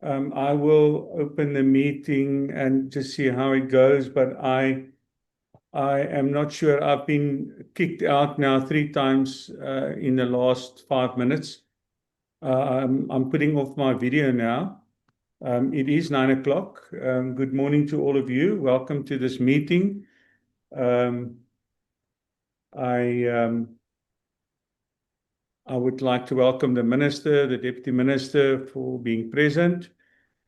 I will open the meeting and just see how it goes, but I am not sure. I've been kicked out now 3 times in the last 5 minutes. I'm putting off my video now. It is 9 o'clock. Good morning to all of you. Welcome to this meeting. I would like to welcome the Minister, the Deputy Minister for being present,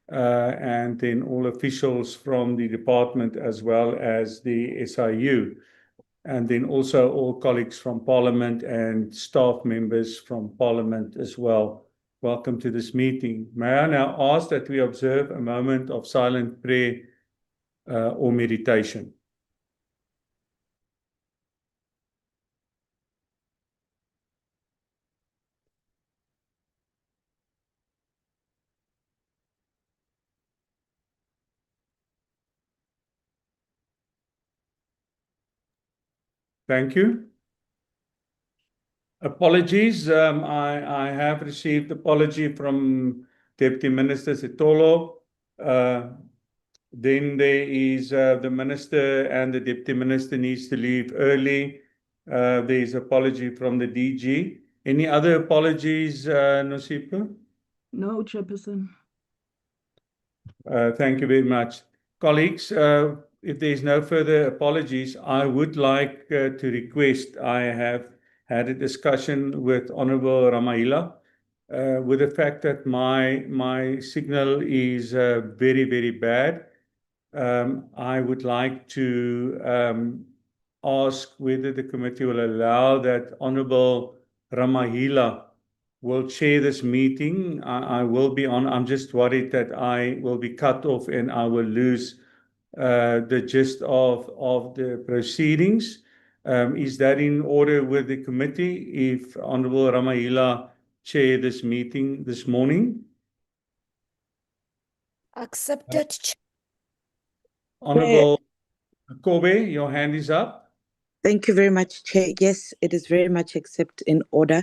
and then all officials from the department as well as the SIU, and then also all colleagues from Parliament and staff members from Parliament as well. Welcome to this meeting. May I now ask that we observe a moment of silent prayer or meditation. Thank you. Apologies. I have received apology from Deputy Minister Sitolo. Then there is the Minister and the Deputy Minister needs to leave early. There is apology from the DG. Any other apologies, Nosipho? No, Chairperson. Thank you very much. Colleagues, if there is no further apologies, I would like to request, I have had a discussion with Honourable Ramahila with the fact that my signal is very, very bad. I would like to ask whether the committee will allow that Honourable Ramahila will chair this meeting. I will be on. I'm just worried that I will be cut off and I will lose the gist of the proceedings. Is that in order with the committee if Honourable Ramahila chair this meeting this morning? Accepted. Honourable Kobe, your hand is up. Thank you very much, Chair. Yes, it is very much accepted in order.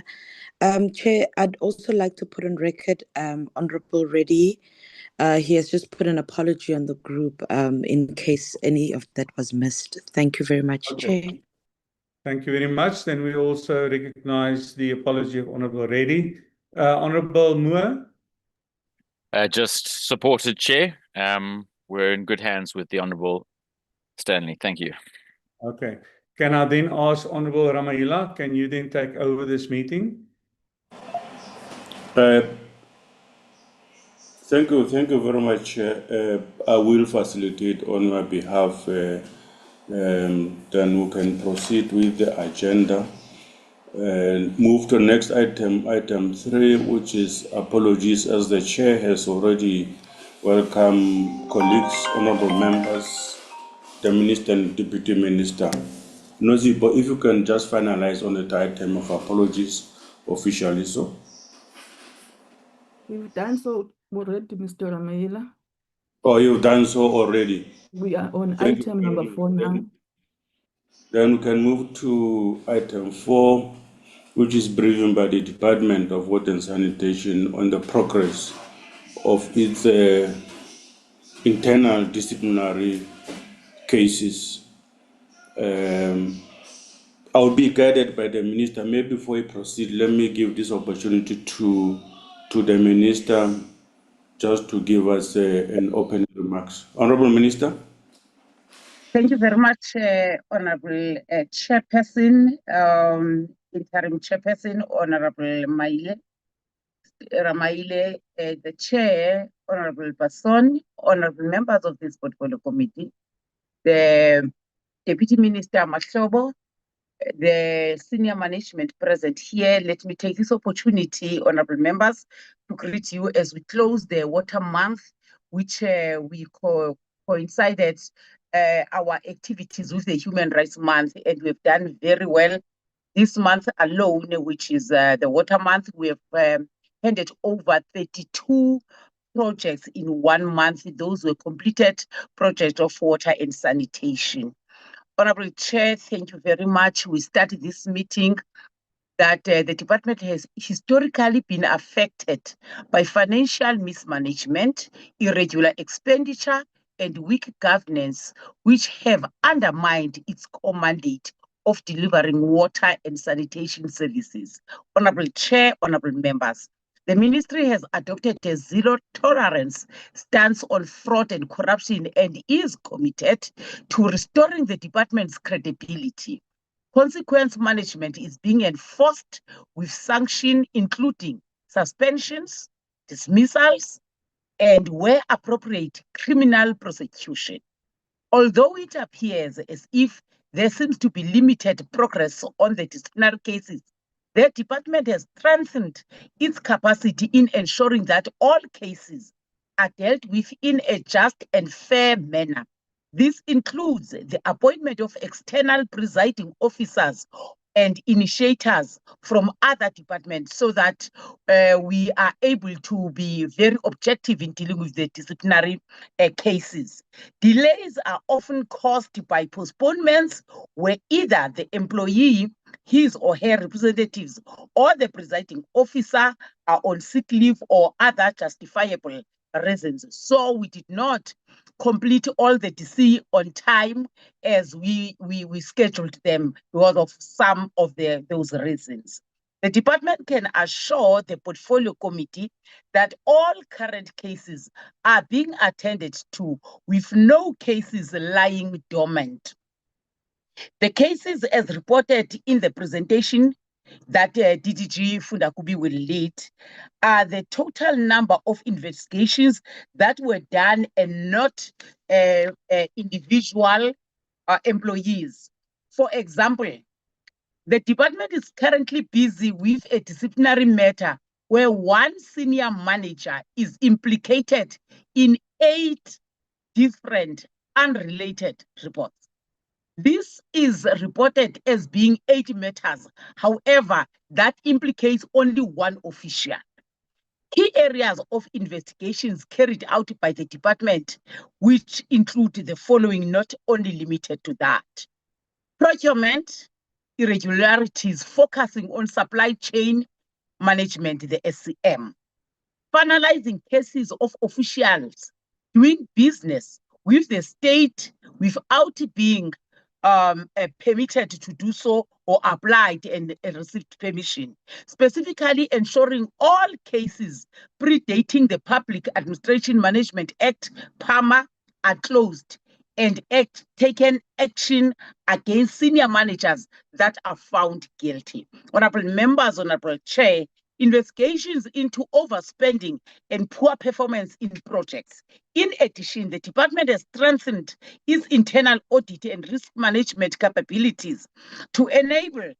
Chair, I'd also like to put on record Honourable Reddy. He has just put an apology on the group in case any of that was missed. Thank you very much, Chair. Thank you very much. Then we also recognize the apology of Honourable Reddy. Honourable Moore? Just supported, Chair. We're in good hands with the Honourable Stanley. Thank you. Okay. Can I then ask Honourable Ramahila, can you then take over this meeting? Thank you very much. I will facilitate on my behalf. Then we can proceed with the agenda and move to next item, item 3, which is apologies, as the chair has already welcomed colleagues, honourable members, the Minister and Deputy Minister. Nozibo, if you can just finalize on the item of apologies officially, so. We've done so already, Mr. Ramahila. Oh, you've done so already. We are on item number 4 now. Then we can move to item 4, which is briefing by the Department of Water and Sanitation on the progress of its internal disciplinary cases. I will be guided by the Minister. Maybe before we proceed, let me give this opportunity to the Minister just to give us an opening remarks. Honourable Minister. Thank you very much, Honourable Chairperson, Interim Chairperson, Honourable Ramahila, the Chair, Honourable Basson, Honourable members of this portfolio committee, the Deputy Minister Mahlobo, the senior management present here. Let me take this opportunity, honourable members, to greet you as we close the water month, which we coincided our activities with the Human Rights Month, and we've done very well. This month alone, which is the water month, we have handed over 32 projects in 1 month. Those were completed projects of water and sanitation. Honourable Chair, thank you very much. We started this meeting that the department has historically been affected by financial mismanagement, irregular expenditure, and weak governance, which have undermined its core mandate of delivering water and sanitation services. Honorable Chair, honorable members, the ministry has adopted a zero-tolerance stance on fraud and corruption and is committed to restoring the department's credibility. Consequence management is being enforced with sanction, including suspensions, dismissals, and where appropriate, criminal prosecution. Although it appears as if there seems to be limited progress on the disciplinary cases, the department has strengthened its capacity in ensuring that all cases are dealt with in a just and fair manner. This includes the appointment of external presiding officers and initiators from other departments so that we are able to be very objective in dealing with the disciplinary cases. Delays are often caused by postponements where either the employee, his or her representatives, or the presiding officer are on sick leave or other justifiable reasons. So we did not complete all the DC on time as we scheduled them because of some of those reasons. The department can assure the portfolio committee that all current cases are being attended to with no cases lying dormant. The cases as reported in the presentation that DDG Fundakubi will lead are the total number of investigations that were done and not individual employees. For example, the department is currently busy with a disciplinary matter where one senior manager is implicated in 8 different unrelated reports. This is reported as being 8 matters. However, that implicates only one official. Key areas of investigations carried out by the department, which include the following, not only limited to that: procurement irregularities focusing on supply chain management, the SCM, finalizing cases of officials doing business with the state without being permitted to do so or applied and received permission, specifically ensuring all cases predating the Public Administration Management Act, PAMA, are closed and taken action against senior managers that are found guilty. Honorable members, honorable chair, investigations into overspending and poor performance in projects. In addition, the department has strengthened its internal audit and risk management capabilities to enable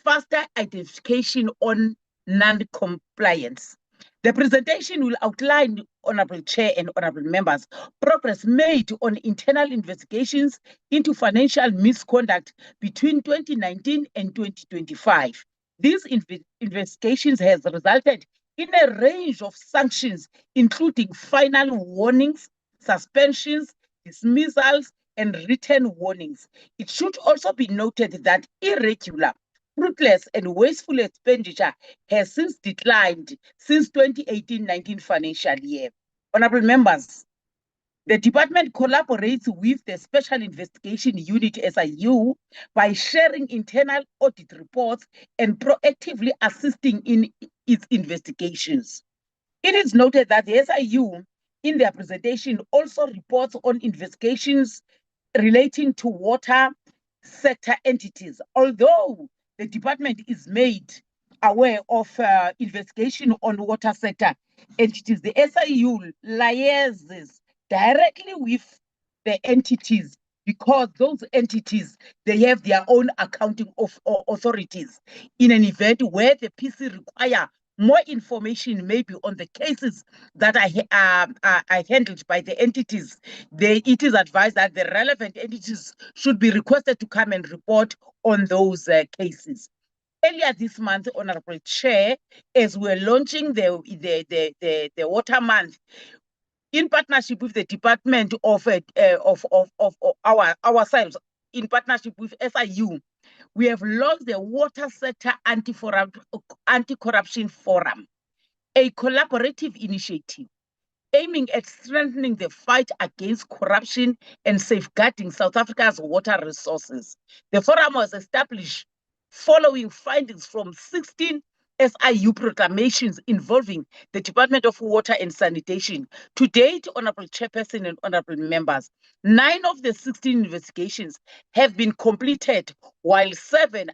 faster identification on non-compliance. The presentation will outline, honorable chair and honorable members, progress made on internal investigations into financial misconduct between 2019 and 2025. These investigations has resulted in a range of sanctions, including final warnings, suspensions, dismissals, and written warnings. It should also be noted that irregular, fruitless, and wasteful expenditure has since declined since 2018-19 financial year. Honorable members, the department collaborates with the Special Investigation Unit, SIU, by sharing internal audit reports and proactively assisting in its investigations. It is noted that the SIU, in their presentation, also reports on investigations relating to water sector entities. Although the department is made aware of investigation on water sector entities, the SIU liaises directly with the entities because those entities, they have their own accounting authorities. In an event where the PC require more information maybe on the cases that are handled by the entities, it is advised that the relevant entities should be requested to come and report on those cases. Earlier this month, Honorable Chair, as we're launching the Water Month, in partnership with the department of ourselves, in partnership with SIU, we have launched the Water Sector Anti-Corruption Forum, a collaborative initiative aiming at strengthening the fight against corruption and safeguarding South Africa's water resources. The forum was established following findings from 16 SIU proclamations involving the Department of Water and Sanitation. To date, Honorable Chairperson and Honorable Members, 9 of the 16 investigations have been completed, while 7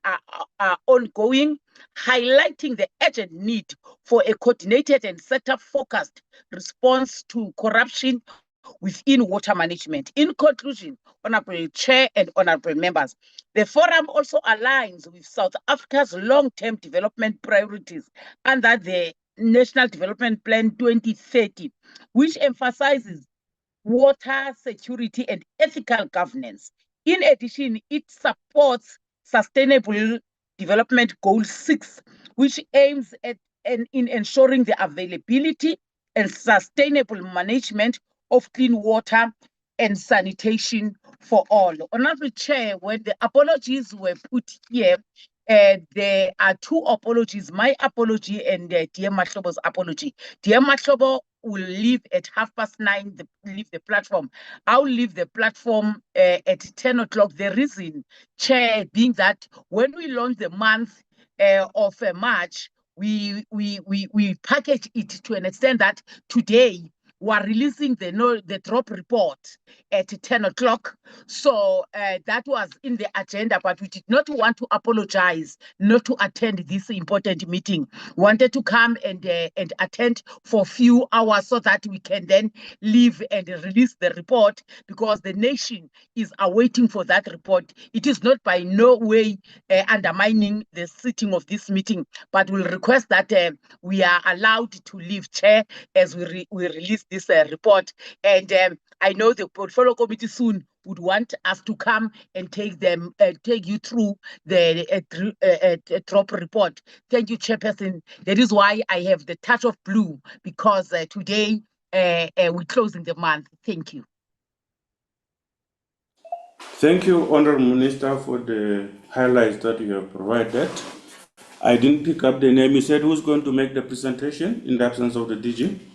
are ongoing, highlighting the urgent need for a coordinated and sector-focused response to corruption within water management. In conclusion, Honorable Chair and Honorable Members, the forum also aligns with South Africa's long-term development priorities under the National Development Plan 2030, which emphasizes water security and ethical governance. In addition, it supports Sustainable Development Goal 6, which aims at in ensuring the availability and sustainable management of clean water and sanitation for all. Honorable Chair, when the apologies were put here, there are 2 apologies, my apology and Dear Mahlobo's apology. Dear Mahlobo will leave at 9:30, leave the platform. I'll leave the platform at 10 o'clock. The reason, Chair, being that when we launch the month of March, we package it to an extent that today we are releasing the drop report at 10 o'clock. So that was in the agenda, but we did not want to apologize not to attend this important meeting. Wanted to come and attend for a few hours so that we can then leave and release the report, because the nation is awaiting for that report. It is not by no way undermining the sitting of this meeting, but we'll request that we are allowed to leave, Chair, as we release this report. And I know the portfolio committee soon would want us to come and take you through the drop report. Thank you, Chairperson. That is why I have the touch of blue, because today we're closing the month. Thank you. Thank you, Honourable Minister, for the highlights that you have provided. I didn't pick up the name. You said who's going to make the presentation in the absence of the DG?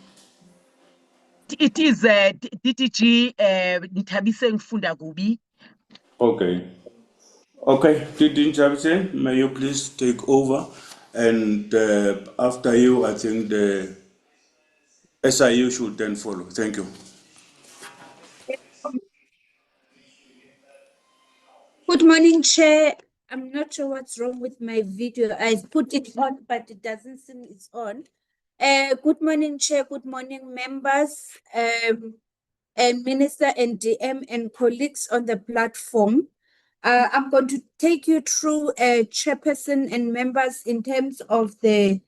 It is DTG Ntabiseng Fundagubi. Okay. Okay, DG Ntabiseng, may you please take over? And after you, I think the SIU should then follow. Thank you. Good morning, Chair. I'm not sure what's wrong with my video. I put it on, but it doesn't seem it's on. Good morning, Chair. Good morning, members, and Minister and DM and colleagues on the platform. I'm going to take you through Chairperson and members in terms of the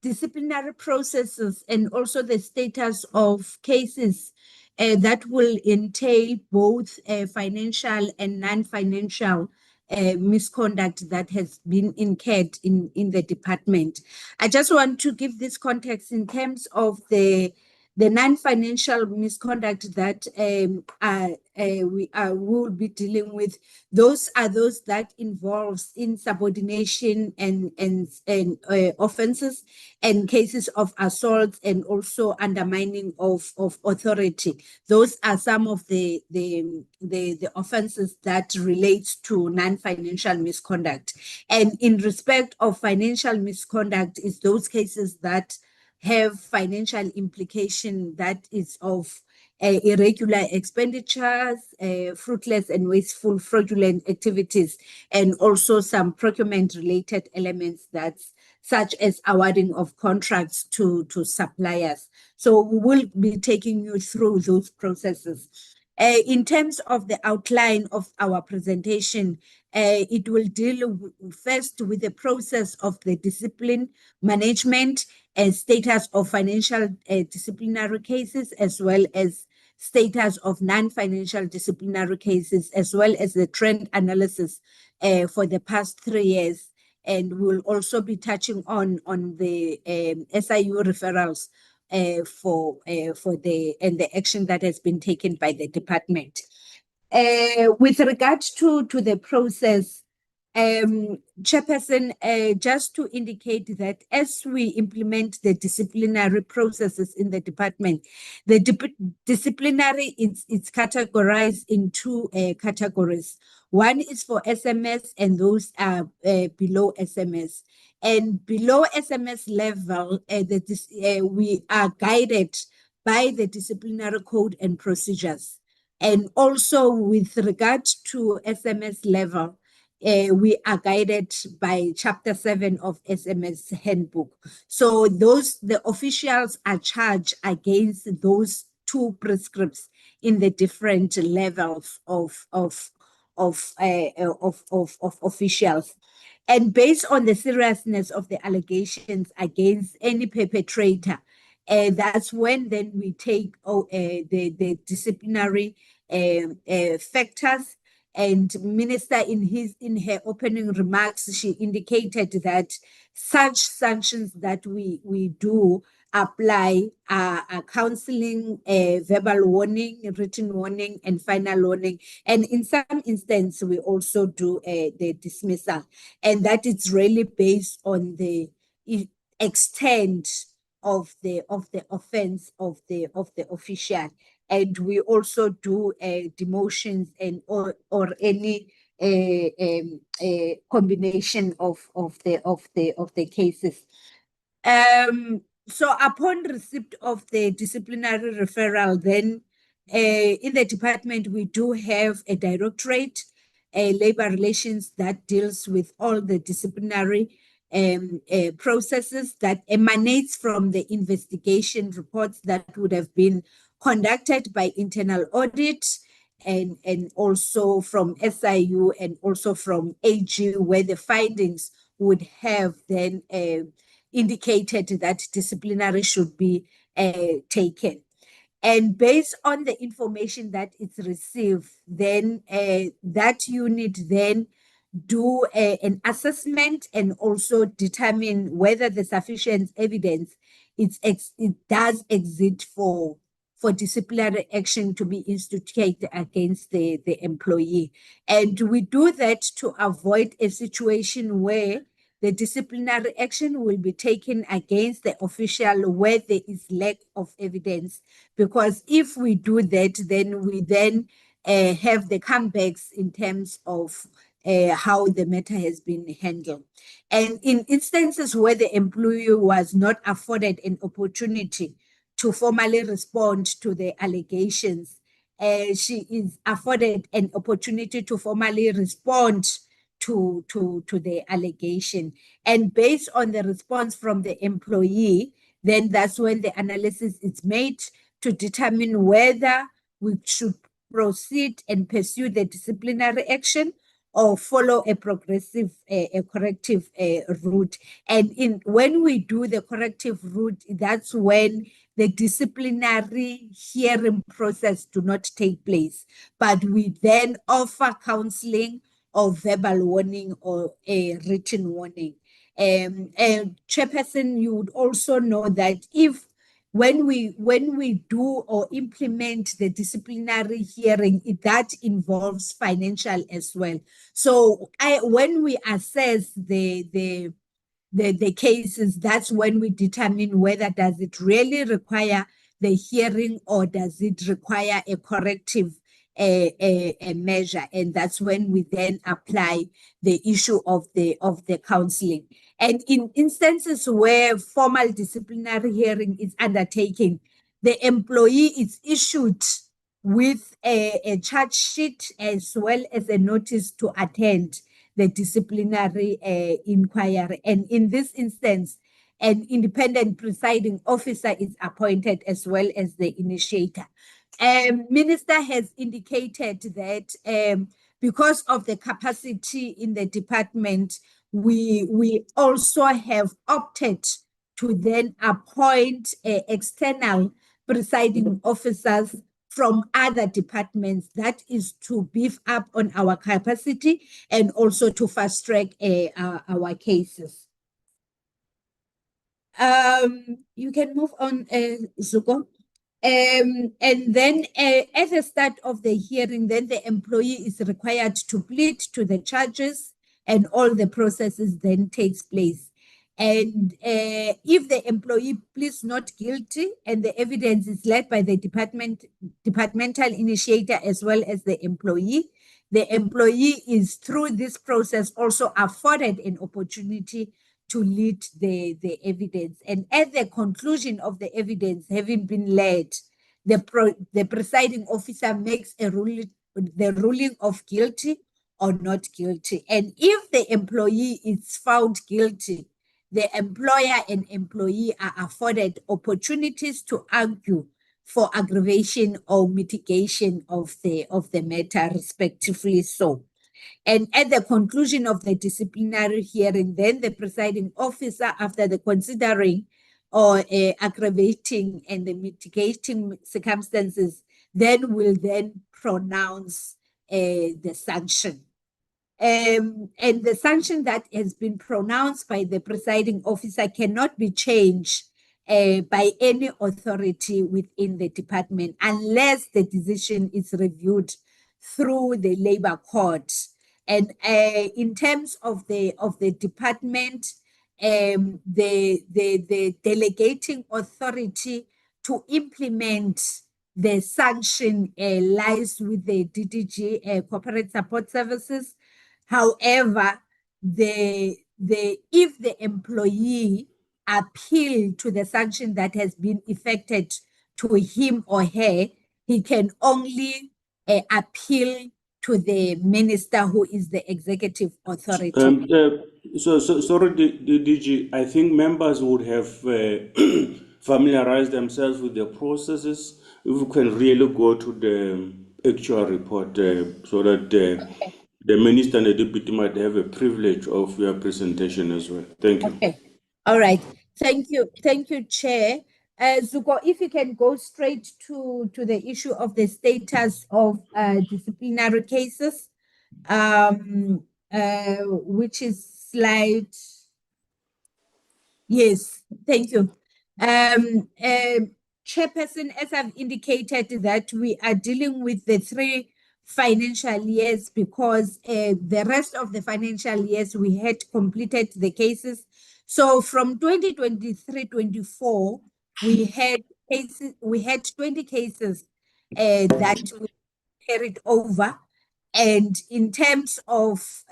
disciplinary processes and also the status of cases that will entail both financial and non-financial misconduct that has been incurred in the department. I just want to give this context in terms of the non-financial misconduct that we will be dealing with. Those are those that involves insubordination and offenses and cases of assault and also undermining of authority. Those are some of the offenses that relate to non-financial misconduct. And in respect of financial misconduct is those cases that have financial implication that is of irregular expenditures, fruitless and wasteful fraudulent activities, and also some procurement-related elements that's such as awarding of contracts to suppliers. So we will be taking you through those processes. In terms of the outline of our presentation, it will deal first with the process of the discipline management and status of financial disciplinary cases, as well as status of non-financial disciplinary cases, as well as the trend analysis for the past 3 years. And we'll also be touching on the SIU referrals for the action that has been taken by the department. With regard to the process, Chairperson, just to indicate that as we implement the disciplinary processes in the department, the disciplinary it's categorized in two categories. One is for SMS, and those are below SMS. And below SMS level, we are guided by the disciplinary code and procedures. And also with regard to SMS level, we are guided by Chapter 7 of SMS Handbook. So the officials are charged against those two prescripts in the different levels of officials. And based on the seriousness of the allegations against any perpetrator, that's when then we take the disciplinary factors. And Minister, in her opening remarks, she indicated that such sanctions that we do apply are counseling, verbal warning, written warning, and final warning. And in some instances, we also do the dismissal, and that is really based on the extent of the offense of the official. And we also do demotions and or any combination of the cases. So upon receipt of the disciplinary referral, then in the department we do have a directorate, labor relations, that deals with all the disciplinary processes that emanates from the investigation reports that would have been conducted by internal audit, and also from SIU and also from AG, where the findings would have then indicated that disciplinary should be taken. And based on the information that it's received, then that unit then do an assessment and also determine whether the sufficient evidence it does exist for disciplinary action to be instituted against the employee. And we do that to avoid a situation where the disciplinary action will be taken against the official where there is lack of evidence. Because if we do that, then we have the comebacks in terms of how the matter has been handled. And in instances where the employee was not afforded an opportunity to formally respond to the allegations, she is afforded an opportunity to formally respond to the allegation. And based on the response from the employee, then that's when the analysis is made to determine whether we should proceed and pursue the disciplinary action or follow a progressive, a corrective route. And when we do the corrective route, that's when the disciplinary hearing process do not take place, but we then offer counseling or verbal warning or a written warning. And Chairperson, you would also know that when we do or implement the disciplinary hearing, that involves financial as well. So when we assess the cases, that's when we determine whether does it really require the hearing or does it require a corrective a measure. And that's when we then apply the issue of the counseling. And in instances where formal disciplinary hearing is undertaken, the employee is issued with a charge sheet as well as a notice to attend the disciplinary inquiry. And in this instance, an independent presiding officer is appointed as well as the initiator. Minister has indicated that because of the capacity in the department, we also have opted to then appoint external presiding officers from other departments. That is to beef up on our capacity and also to fast track our cases. You can move on, Zuko. And then at the start of the hearing, then the employee is required to plead to the charges, and all the processes then takes place. And if the employee pleads not guilty and the evidence is led by the departmental initiator as well as the employee is through this process also afforded an opportunity to lead the evidence. And at the conclusion of the evidence having been led, the presiding officer makes the ruling of guilty or not guilty. And if the employee is found guilty, the employer and employee are afforded opportunities to argue for aggravation or mitigation of the matter, respectively so. And at the conclusion of the disciplinary hearing, then the presiding officer, after the considering or aggravating and the mitigating circumstances, then will then pronounce the sanction. And the sanction that has been pronounced by the presiding officer cannot be changed by any authority within the department unless the decision is reviewed through the labor court. And in terms of the department, the delegating authority to implement the sanction lies with the DDG, Corporate Support Services. However, if the employee appeal to the sanction that has been effected to him or her, he can only appeal to the minister, who is the executive authority. Sorry, DG, I think members would have familiarized themselves with the processes. If we can really go to the actual report so that the minister and the deputy might have a privilege of your presentation as well. Thank you. Okay. All right. Thank you. Thank you, Chair. Zuko, if you can go straight to the issue of the status of disciplinary cases, which is slide. Yes, thank you. Chairperson, as I've indicated, that we are dealing with the 3 financial years because the rest of the financial years we had completed the cases. So from 2023-24, we had 20 cases that we carried over. And in terms of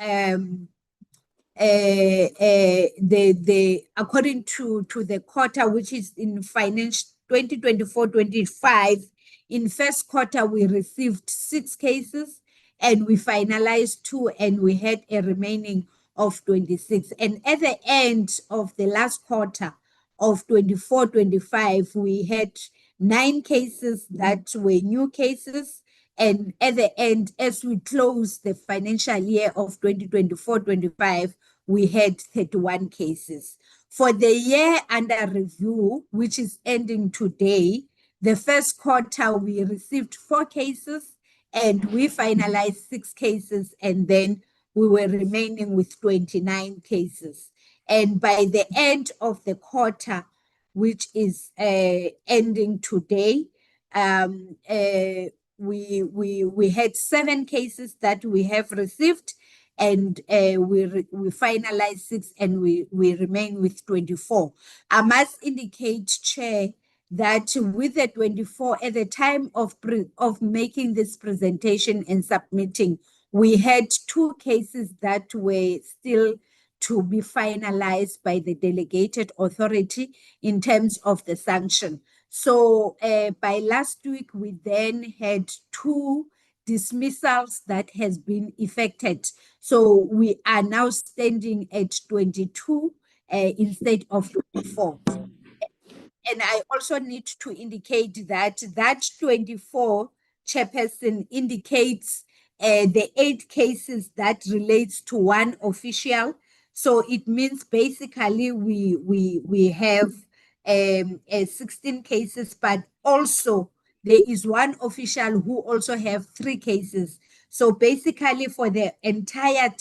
according to the quarter, which is in finance 2024-25, in first quarter we received 6 cases and we finalized 2, and we had a remaining of 26. And at the end of the last quarter of 24-25, we had 9 cases that were new cases. And at the end, as we close the financial year of 2024-25, we had 31 cases. For the year under review, which is ending today, the first quarter we received 4 cases and we finalized 6 cases, and then we were remaining with 29 cases. And by the end of the quarter, which is ending today, we had 7 cases that we have received, and we finalized 6, and we remain with 24. I must indicate, Chair, that with the 24, at the time of making this presentation and submitting, we had 2 cases that were still to be finalized by the delegated authority in terms of the sanction. So by last week, we then had 2 dismissals that has been effected. So we are now standing at 22 instead of 24. And I also need to indicate that 24, Chairperson, indicates the 8 cases that relates to 1 official. So it means basically we have 16 cases, but also there is 1 official who also have 3 cases. So basically for the entire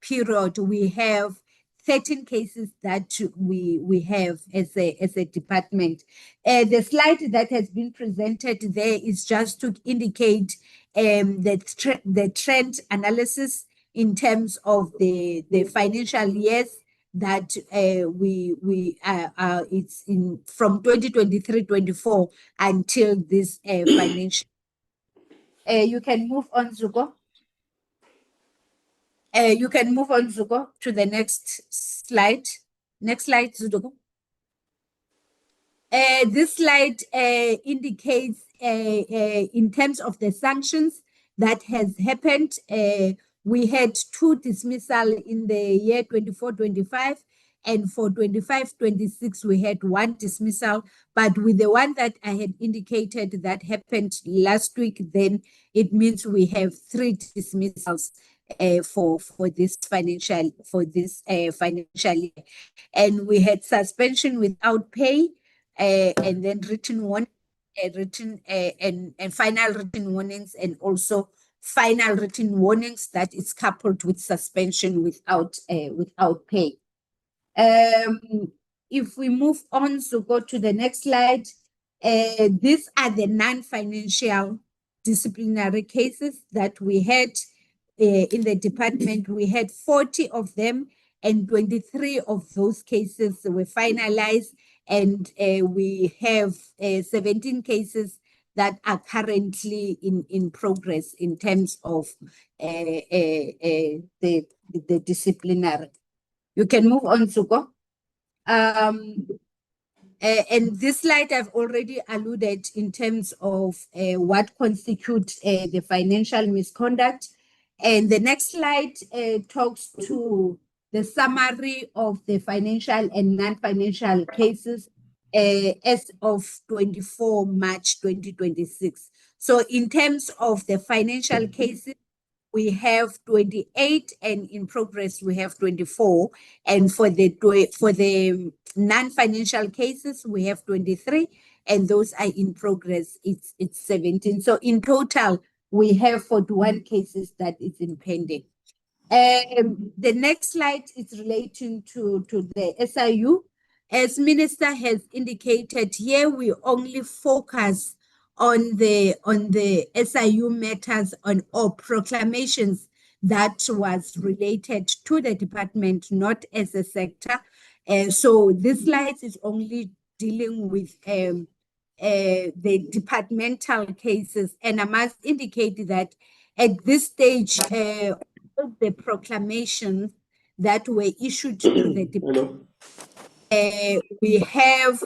period, we have 13 cases that we have as a department. The slide that has been presented there is just to indicate the trend analysis in terms of the financial years that it's in from 2023-24 until this financial. You can move on, Zuko. You can move on, Zuko, to the next slide. Next slide, Zuko. This slide indicates in terms of the sanctions that has happened. We had 2 dismissal in the year 24-25, and for 25-26 we had 1 dismissal. But with the one that I had indicated that happened last week, then it means we have 3 dismissals for this financial year, and we had suspension without pay, and then written one, and final written warnings, and also final written warnings that is coupled with suspension without pay. If we move on, so go to the next slide. These are the non-financial disciplinary cases that we had in the department. We had 40 of them, and 23 of those cases were finalized, and we have 17 cases that are currently in progress in terms of the disciplinary. You can move on, Suko. And this slide I've already alluded in terms of what constitutes the financial misconduct. And the next slide talks to the summary of the financial and non-financial cases as of 24 March 2026. So in terms of the financial cases, we have 28, and in progress we have 24. And for the non-financial cases, we have 23, and those are in progress. It's 17. So in total, we have 41 cases that is in pending. The next slide is relating to the SIU. As Minister has indicated, here we only focus on the SIU matters or proclamations that was related to the department, not as a sector. So this slide is only dealing with the departmental cases, and I must indicate that at this stage, all the proclamations that were issued to the department, we have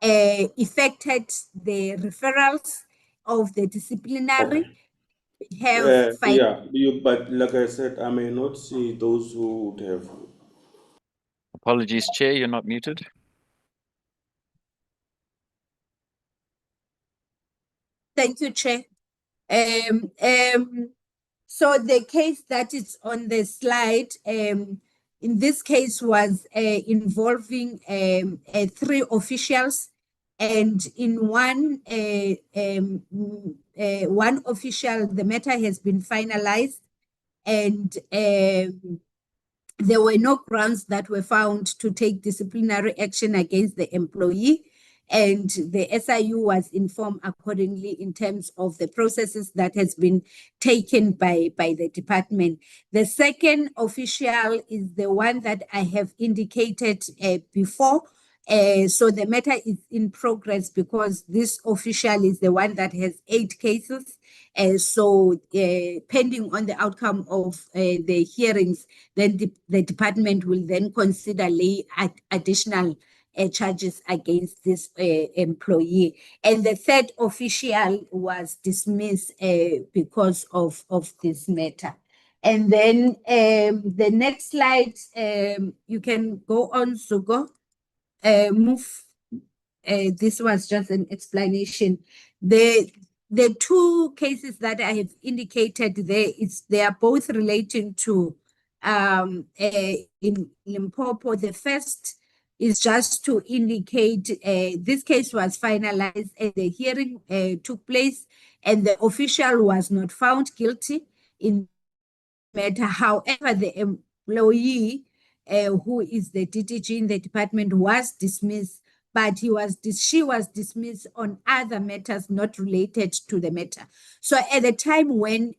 effected the referrals of the disciplinary. We have but like I said, I may not see those who would have. Apologies, Chair, you're not muted. Thank you, Chair. So the case that is on the slide, in this case was involving 3 officials, and in one official, the matter has been finalized, and there were no grounds that were found to take disciplinary action against the employee, and the SIU was informed accordingly in terms of the processes that has been taken by the department. The second official is the one that I have indicated before. So the matter is in progress because this official is the one that has 8 cases. So pending on the outcome of the hearings, then the department will then consider lay additional charges against this employee. And the third official was dismissed because of this matter. And then the next slide, you can go on, Sugo. Move. This was just an explanation. The 2 cases that I have indicated there, they are both relating to in Limpopo. The first is just to indicate this case was finalized and the hearing took place, and the official was not found guilty in the matter. However, the employee who is the DDG in the department, was dismissed, but she was dismissed on other matters not related to the matter. So at the time when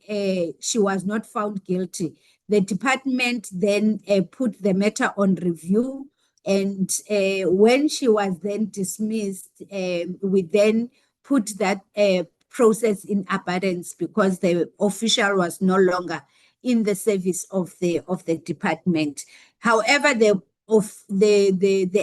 she was not found guilty, the department then put the matter on review. And when she was then dismissed, we then put that process in abeyance because the official was no longer in the service of the department. However, the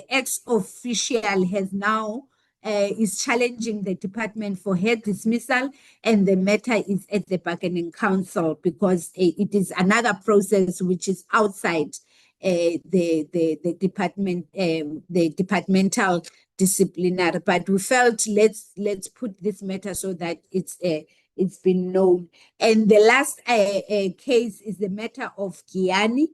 ex-official has now is challenging the department for her dismissal, and the matter is at the bargaining council because it is another process which is outside the department, the departmental disciplinary. But we felt let's put this matter so that it's been known. And the last case is the matter of Giani.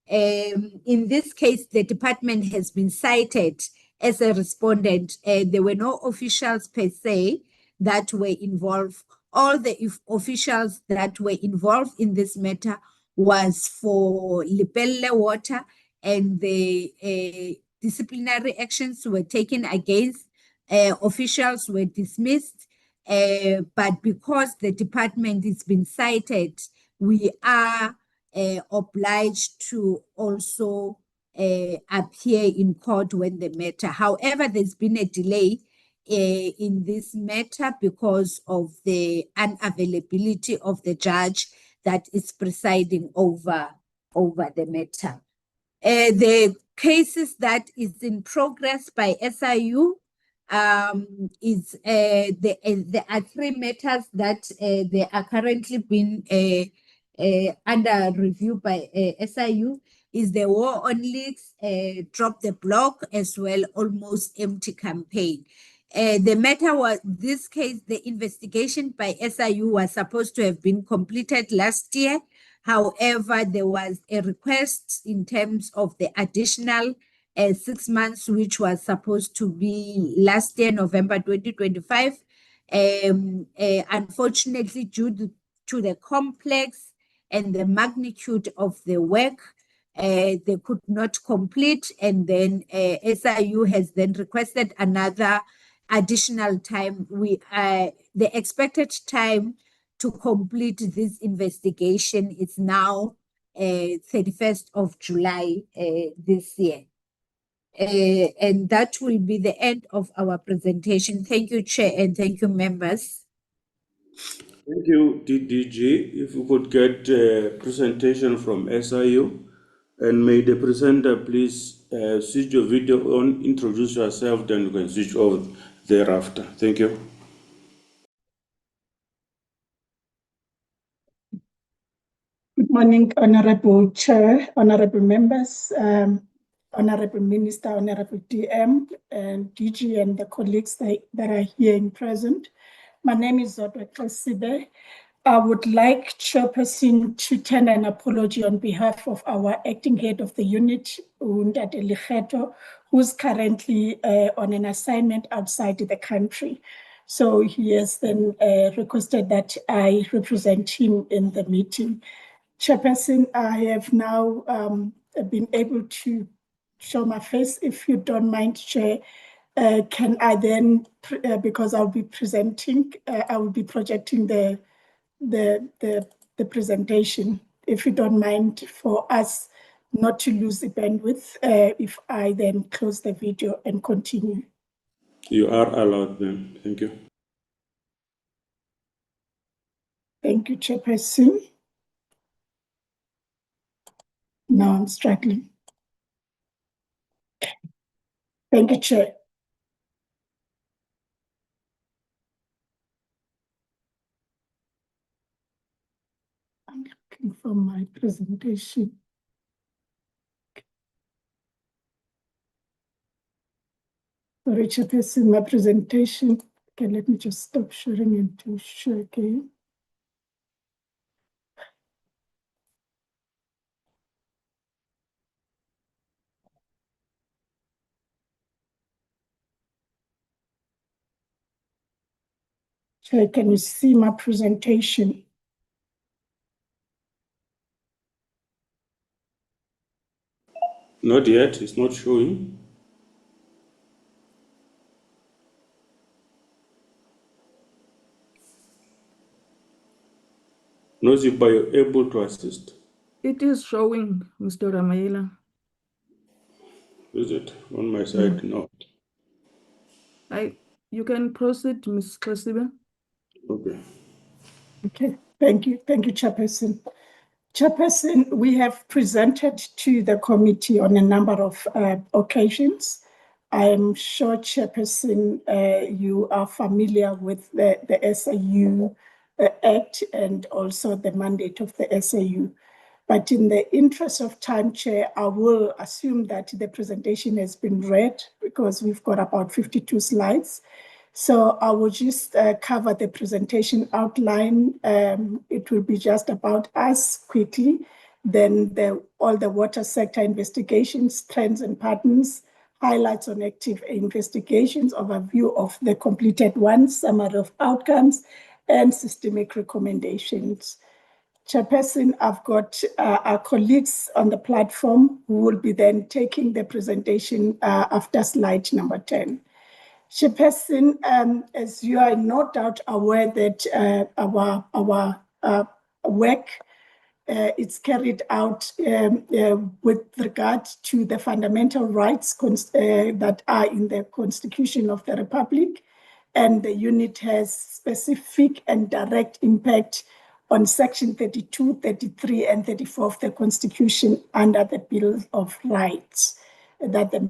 In this case, the department has been cited as a respondent. There were no officials per se that were involved. All the officials that were involved in this matter was for Lepelle Water, and the disciplinary actions were taken against officials were dismissed. But because the department has been cited, we are obliged to also appear in court when the matter. However, there's been a delay in this matter because of the unavailability of the judge that is presiding over the matter. The cases that is in progress by SIU is there are 3 matters that they are currently being under review by SIU. Is the war on leaks, drop the block, as well almost empty campaign. The matter was, this case, the investigation by SIU was supposed to have been completed last year. However, there was a request in terms of the additional 6 months, which was supposed to be last year, November 2025. Unfortunately, due to the complex and the magnitude of the work, they could not complete, and then SIU has then requested another additional time. The expected time to complete this investigation is now 31st of July this year. And that will be the end of our presentation. Thank you, Chair, and thank you, members. Thank you, DDG. If we could get a presentation from SIU, and may the presenter please switch your video on, introduce yourself, then you can switch off thereafter. Thank you. Good morning, Honorable Chair, Honorable members, Honorable Minister, Honorable DM, and DG, and the colleagues that are here in present. My name is Zodwa Sibe. I would like Chairperson to tender an apology on behalf of our acting head of the unit, Undate Likheto, who's currently on an assignment outside the country. So he has then requested that I represent him in the meeting. Chairperson, I have now been able to show my face. If you don't mind, Chair, can I then, because I'll be presenting, I will be projecting the presentation. If you don't mind, for us not to lose the bandwidth, if I then close the video and continue. You are allowed, ma'am. Thank you. Thank you, Chairperson. Now I'm struggling. Thank you, Chair. I'm looking for my presentation. Sorry, Chairperson, my presentation. Okay, let me just stop sharing and to share again. Chair, can you see my presentation? Not yet, it's not showing. Nosipa, you're able to assist. It is showing, Mr. Ramaila. Is it on my side? No. You can proceed, Ms. Krasibe. Okay. Okay, thank you. Thank you, Chairperson. Chairperson, we have presented to the committee on a number of occasions. I'm sure, Chairperson, you are familiar with the SAU Act and also the mandate of the SAU. But in the interest of time, Chair, I will assume that the presentation has been read because we've got about 52 slides. So I will just cover the presentation outline. It will be just about us quickly. Then all the water sector investigations, trends and patterns, highlights on active investigations, overview of the completed ones, summary of outcomes, and systemic recommendations. Chairperson, I've got our colleagues on the platform who will be then taking the presentation after slide number 10. Chairperson, as you are no doubt aware that our work it's carried out with regard to the fundamental rights that are in the Constitution of the Republic, and the unit has specific and direct impact on Section 32, 33, and 34 of the Constitution under the Bill of Rights that the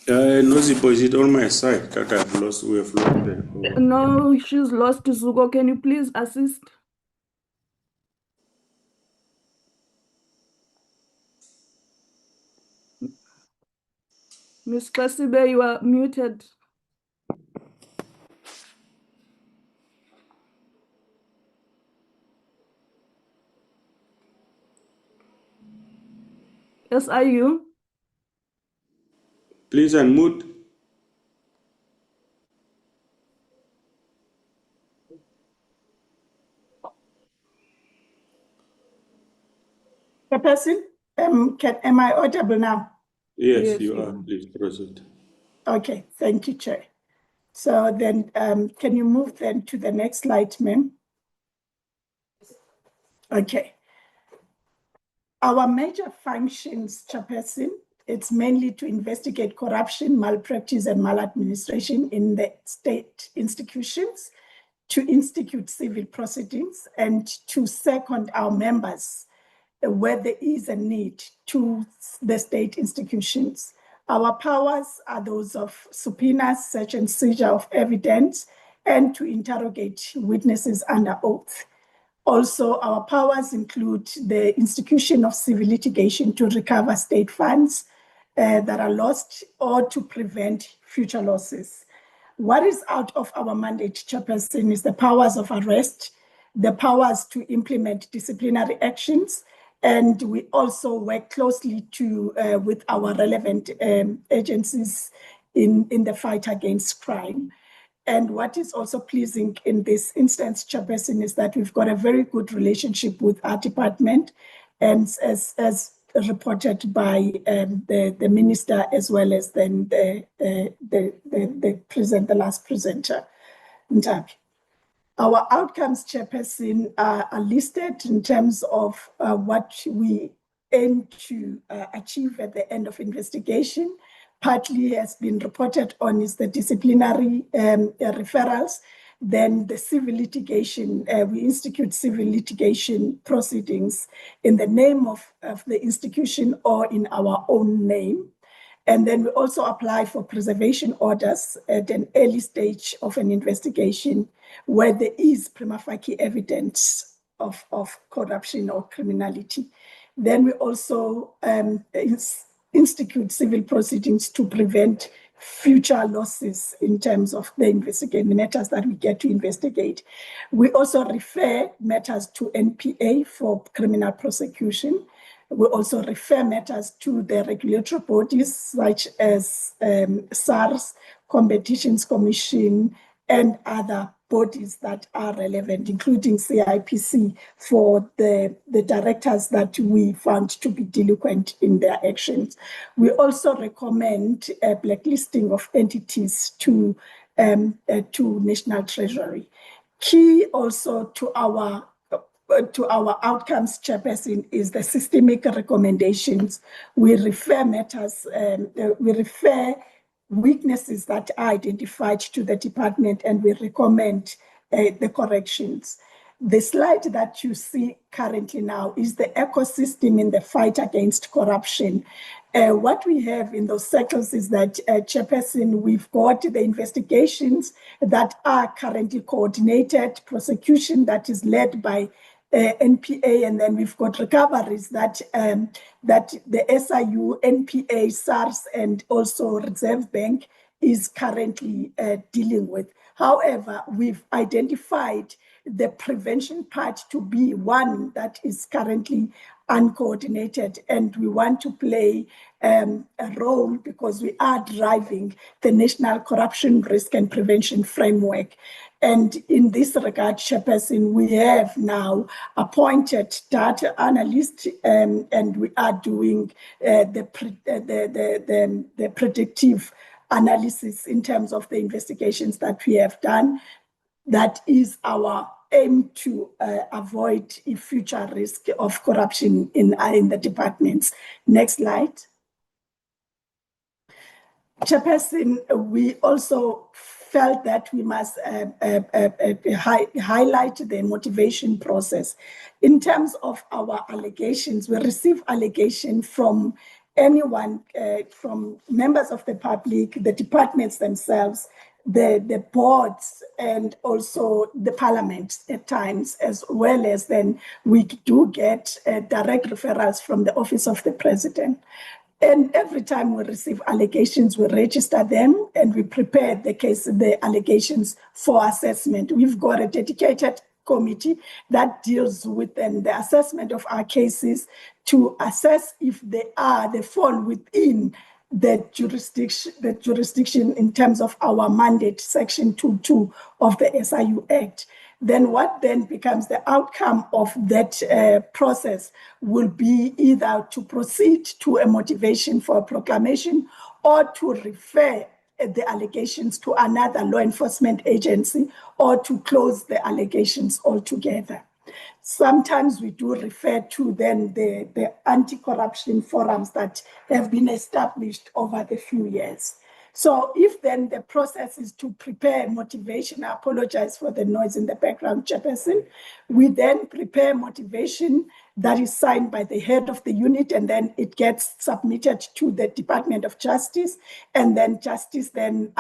Nosipa, is it on my side that I've lost? We have lost the. No, she's lost to Zuko. Can you please assist? Ms. Krasibe, you are muted. Yes, are you? Please unmute. Chairperson, am I audible now? Yes, Yes, you you are. are. Please proceed. Okay, thank you, Chair. So then, can you move then to the next slide, ma'am? Okay. Our major functions, Chairperson, it's mainly to investigate corruption, malpractice, and maladministration in the state institutions, to institute civil proceedings, and to second our members where there is a need to the state institutions. Our powers are those of subpoenas, search and seizure of evidence, and to interrogate witnesses under oath. Also, our powers include the institution of civil litigation to recover state funds that are lost or to prevent future losses. What is out of our mandate, Chairperson, is the powers of arrest, the powers to implement disciplinary actions, and we also work closely with our relevant agencies in the fight against crime. And what is also pleasing in this instance, Chairperson, is that we've got a very good relationship with our department, and as reported by the minister as well as then the last presenter. Our outcomes, Chairperson, are listed in terms of what we aim to achieve at the end of investigation. Partly has been reported on is the disciplinary referrals. Then the civil litigation, we institute civil litigation proceedings in the name of the institution or in our own name. And then we also apply for preservation orders at an early stage of an investigation where there is prima facie evidence of corruption or criminality. Then we also institute civil proceedings to prevent future losses in terms of the matters that we get to investigate. We also refer matters to NPA for criminal prosecution. We also refer matters to the regulatory bodies such as SARS, Competitions Commission, and other bodies that are relevant, including CIPC, for the directors that we found to be delinquent in their actions. We also recommend a blacklisting of entities to National Treasury. Key also to our outcomes, Chairperson, is the systemic recommendations. We refer matters, we refer weaknesses that are identified to the department, and we recommend the corrections. The slide that you see currently now is the ecosystem in the fight against corruption. What we have in those circles is that, Chairperson, we've got the investigations that are currently coordinated, prosecution that is led by NPA, and then we've got recoveries that the SIU, NPA, SARS, and also Reserve Bank is currently dealing with. However, we've identified the prevention part to be one that is currently uncoordinated, and we want to play a role because we are driving the National Corruption Risk and Prevention Framework. And in this regard, Chairperson, we have now appointed data analysts, and we are doing the predictive analysis in terms of the investigations that we have done. That is our aim to avoid a future risk of corruption in the departments. Next slide. Chairperson, we also felt that we must highlight the motivation process. In terms of our allegations, we receive allegations from anyone, from members of the public, the departments themselves, the boards, and also the parliament at times, as well as then we do get direct referrals from the Office of the President. And every time we receive allegations, we register them and we prepare the allegations for assessment. We've got a dedicated committee that deals with the assessment of our cases to assess if they fall within the jurisdiction in terms of our mandate, Section 2.2 of the SIU Act. Then what then becomes the outcome of that process will be either to proceed to a motivation for a proclamation or to refer the allegations to another law enforcement agency or to close the allegations altogether. Sometimes we do refer to then the anti-corruption forums that have been established over the few years. So if then the process is to prepare motivation, I apologize for the noise in the background, Chairperson, we then prepare motivation that is signed by the head of the unit, and then it gets submitted to the Department of Justice, and then Justice then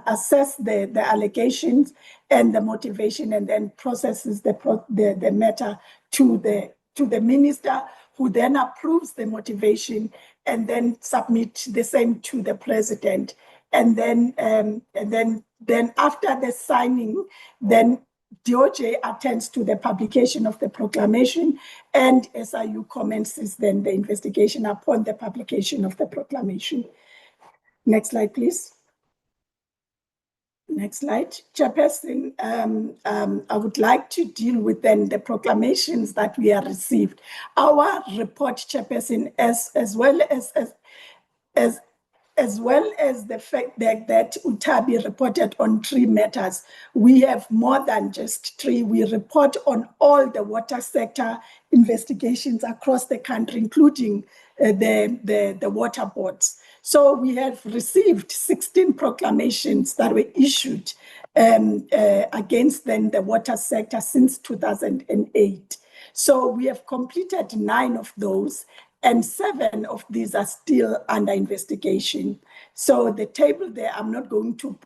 assess the allegations and the motivation, and then processes the matter to the minister, who then approves the motivation and then submit the same to the president. And then after the signing, then DOJ attends to the publication of the proclamation, and SIU commences then the investigation upon the publication of the proclamation. Next slide, please. Next slide. Chairperson, I would like to deal with then the proclamations that we have received. Our report, Chairperson, as well as the fact that Utabi reported on 3 matters, we have more than just 3. We report on all the water sector investigations across the country, including the water boards. So we have received 16 proclamations that were issued against then the water sector since 2008. So we have completed 9 of those, and 7 of these are still under investigation. So the table there, I'm not going to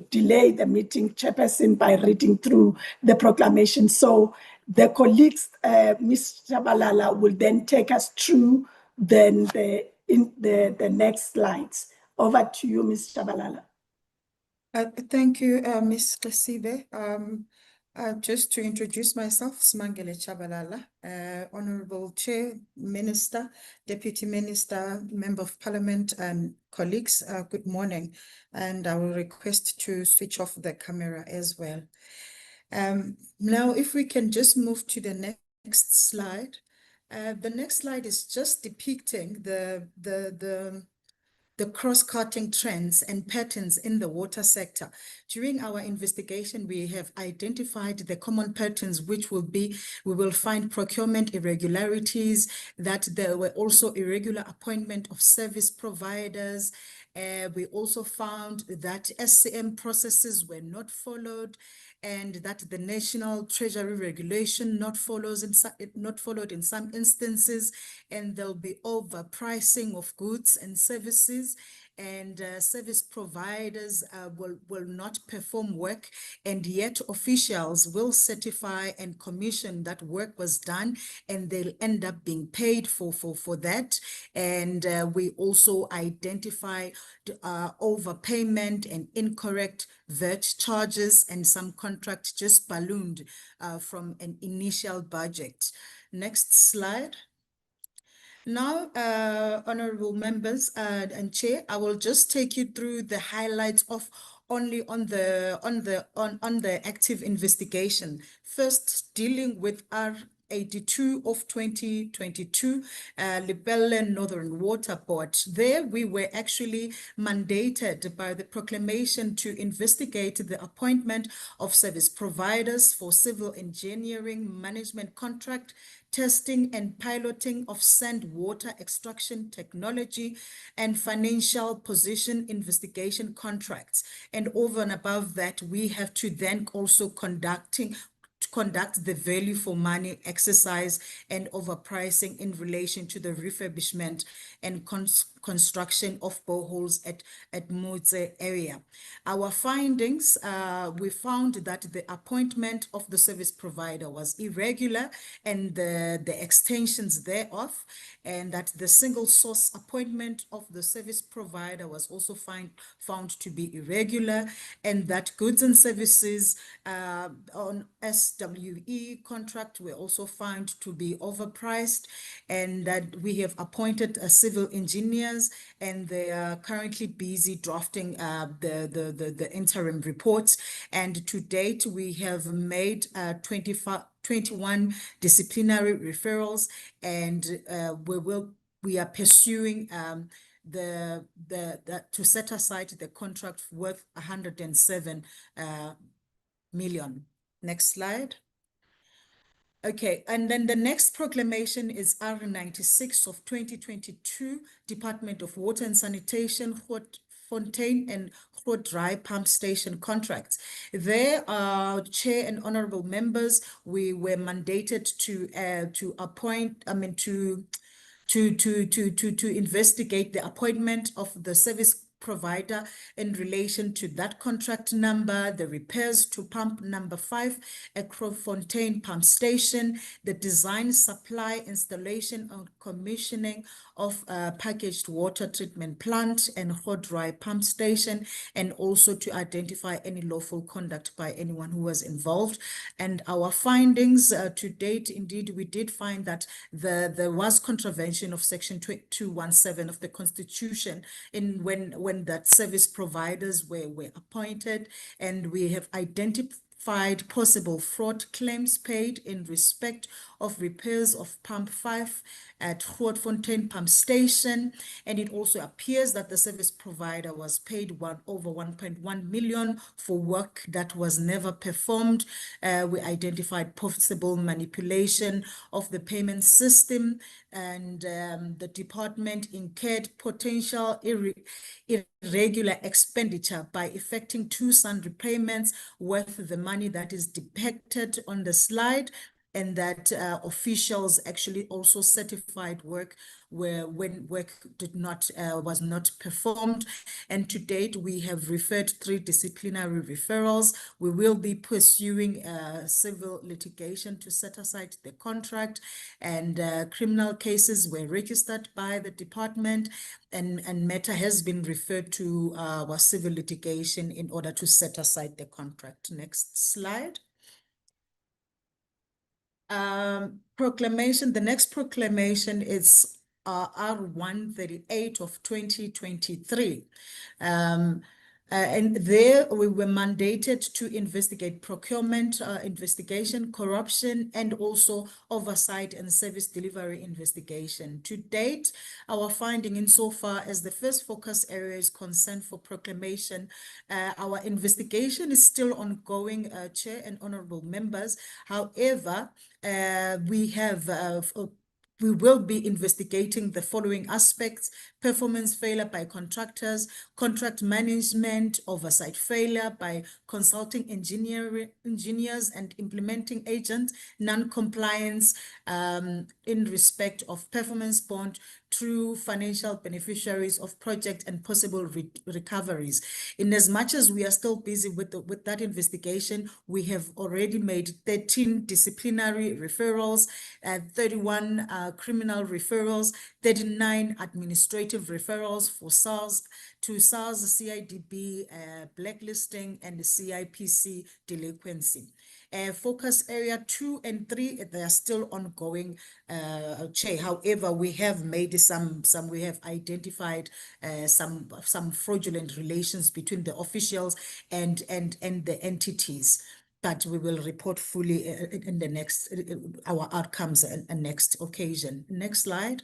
delay the meeting, Chairperson, by reading through the proclamation. So the colleagues, Ms. Shabalala, will then take us through then the next slides Over to you, Ms. Chabalala. Thank you, Ms. Klesibe. Just to introduce myself, Smangele Chabalala, Honorable Chair, Minister, Deputy Minister, Member of Parliament, and colleagues, good morning. And I will request to switch off the camera as well. Now, if we can just move to the next slide. The next slide is just depicting the cross-cutting trends and patterns in the water sector. During our investigation, we have identified the common patterns, which will be, we will find procurement irregularities, that there were also irregular appointment of service providers. We also found that SCM processes were not followed, and that the National Treasury regulation not followed in some instances, and there'll be overpricing of goods and services, and service providers will not perform work, and yet officials will certify and commission that work was done, and they'll end up being paid for that. And we also identify overpayment and incorrect VAT charges, and some contracts just ballooned from an initial budget. Next slide. Now, honorable members and chair, I will just take you through the highlights of only on the active investigation. First, dealing with R82 of 2022, Lepelle Northern Water Board. There we were actually mandated by the proclamation to investigate the appointment of service providers for civil engineering management contract, testing and piloting of sand water extraction technology, and financial position investigation contracts. And over and above that, we have to then also conduct the value for money exercise and overpricing in relation to the refurbishment and construction of boreholes at Motse area. Our findings, we found that the appointment of the service provider was irregular, and the extensions thereof, and that the single source appointment of the service provider was also found to be irregular, and that goods and services on SWE contract were also found to be overpriced, and that we have appointed civil engineers, and they are currently busy drafting the interim reports. And to date, we have made 21 disciplinary referrals, and we are pursuing to set aside the contract worth 107 million. Next slide. Okay, and then the next proclamation is R96 of 2022, Department of Water and Sanitation, Fontaine and Dry Pump Station contracts. There, Chair and honorable members, we were mandated to appoint, to investigate the appointment of the service provider in relation to that contract number, the repairs to pump number 5 at Fontaine Pump Station, the design, supply, installation, and commissioning of a packaged water treatment plant and hot dry pump station, and also to identify any lawful conduct by anyone who was involved. And our findings to date, indeed, we did find that there was contravention of Section 217 of the Constitution in when that service providers were appointed, and we have identified possible fraud claims paid in respect of repairs of pump 5 at Grootfontein Pump Station, and it also appears that the service provider was paid over 1.1 million for work that was never performed. We identified possible manipulation of the payment system, and the department incurred potential irregular expenditure by effecting 2 sundry payments worth the money that is depicted on the slide. and that officials actually also certified work when work was not performed. And to date, we have referred 3 disciplinary referrals. We will be pursuing civil litigation to set aside the contract, and criminal cases were registered by the department, and matter has been referred to our civil litigation in order to set aside the contract. Next slide. Proclamation. The next proclamation is R138 of 2023. And there we were mandated to investigate procurement, investigation, corruption, and also oversight and service delivery investigation. To date, our finding insofar as the first focus area is concerned for proclamation, our investigation is still ongoing, Chair and honorable members. However, we will be investigating the following aspects: performance failure by contractors, contract management, oversight failure by consulting engineers and implementing agents, non-compliance in respect of performance bond, true financial beneficiaries of project, and possible recoveries. In as much as we are still busy with that investigation, we have already made 13 disciplinary referrals, 31 criminal referrals, 39 administrative referrals for SARS, to SARS, CIDB, blacklisting, and the CIPC delinquency. Focus area 2 and 3, they are still ongoing, Chair. However, we have made we have identified some fraudulent relations between the officials and the entities. But we will report fully in the next, our outcomes and next occasion. Next slide.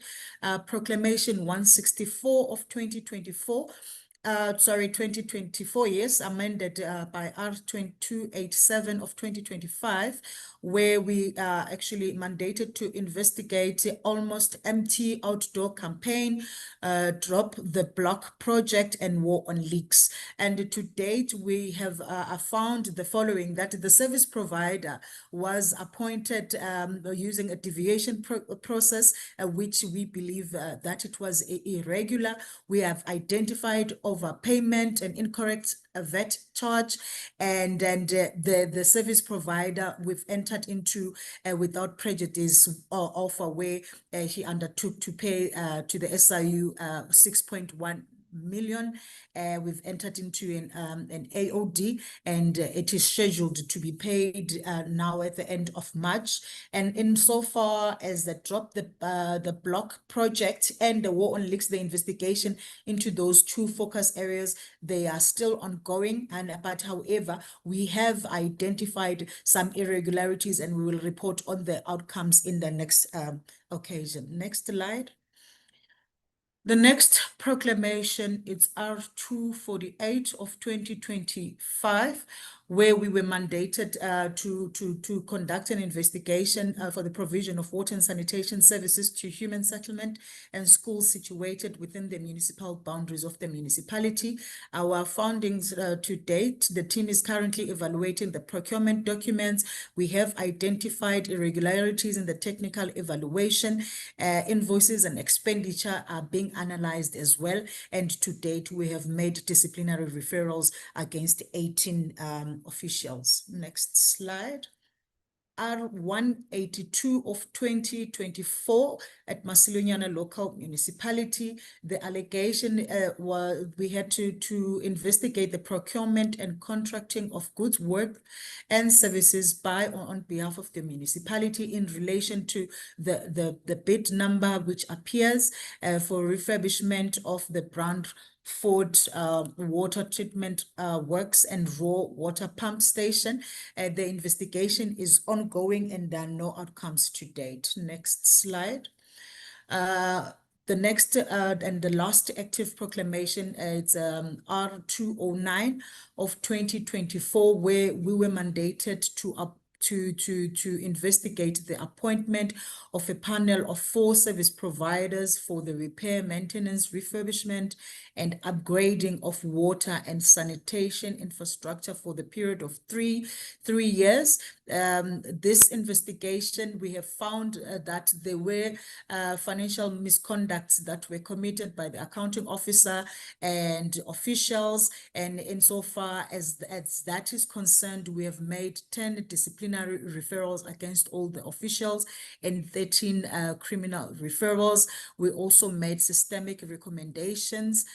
Proclamation 164 of 2024. 2024, yes, amended by R2287 of 2025, where we are actually mandated to investigate almost empty outdoor campaign, drop the block project, and war on leaks. And to date, we have found the following: that the service provider was appointed using a deviation process, which we believe that it was irregular. We have identified overpayment and incorrect VAT charge, and the service provider, we've entered into without prejudice offer where he undertook to pay to the SIU 6.1 million. We've entered into an AOD, and it is scheduled to be paid now at the end of March. And insofar as the drop the block project and the war on leaks, the investigation into those 2 focus areas, they are still ongoing. But however, we have identified some irregularities, and we will report on the outcomes in the next occasion. Next slide. The next proclamation is R248 of 2025, where we were mandated to conduct an investigation for the provision of water and sanitation services to human settlement and schools situated within the municipal boundaries of the municipality. Our findings to date: the team is currently evaluating the procurement documents. We have identified irregularities in the technical evaluation. Invoices and expenditure are being analyzed as well. And to date, we have made disciplinary referrals against 18 officials. Next slide. R182 of 2024 at Masilunyana local municipality. The allegation was we had to investigate the procurement and contracting of goods, work, and services by or on behalf of the municipality in relation to the bid number which appears for refurbishment of the Brandford water treatment works and raw water pump station. The investigation is ongoing, and there are no outcomes to date. Next slide. The next and the last active proclamation is R209 of 2024, where we were mandated to investigate the appointment of a panel of 4 service providers for the repair, maintenance, refurbishment, and upgrading of water and sanitation infrastructure for the period of three years. This investigation, we have found that there were financial misconducts that were committed by the accounting officer and officials, and insofar as that is concerned, we have made 10 disciplinary referrals against all the officials and 13 criminal referrals. We also made systemic recommendations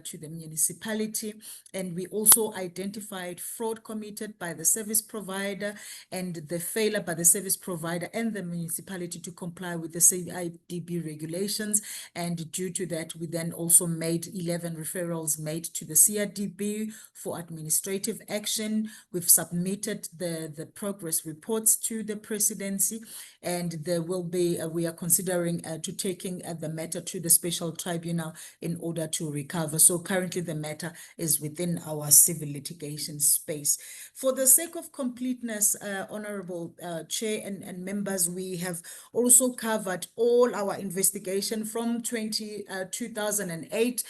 to the municipality, and we also identified fraud committed by the service provider and the failure by the service provider and the municipality to comply with the CIDB regulations. And due to that, we then also made 11 referrals made to the CIDB for administrative action. We've submitted the progress reports to the presidency, and there will be, we are considering to taking the matter to the special tribunal in order to recover. So currently the matter is within our civil litigation space. For the sake of completeness, Honorable Chair and members, we have also covered all our investigation from 2008,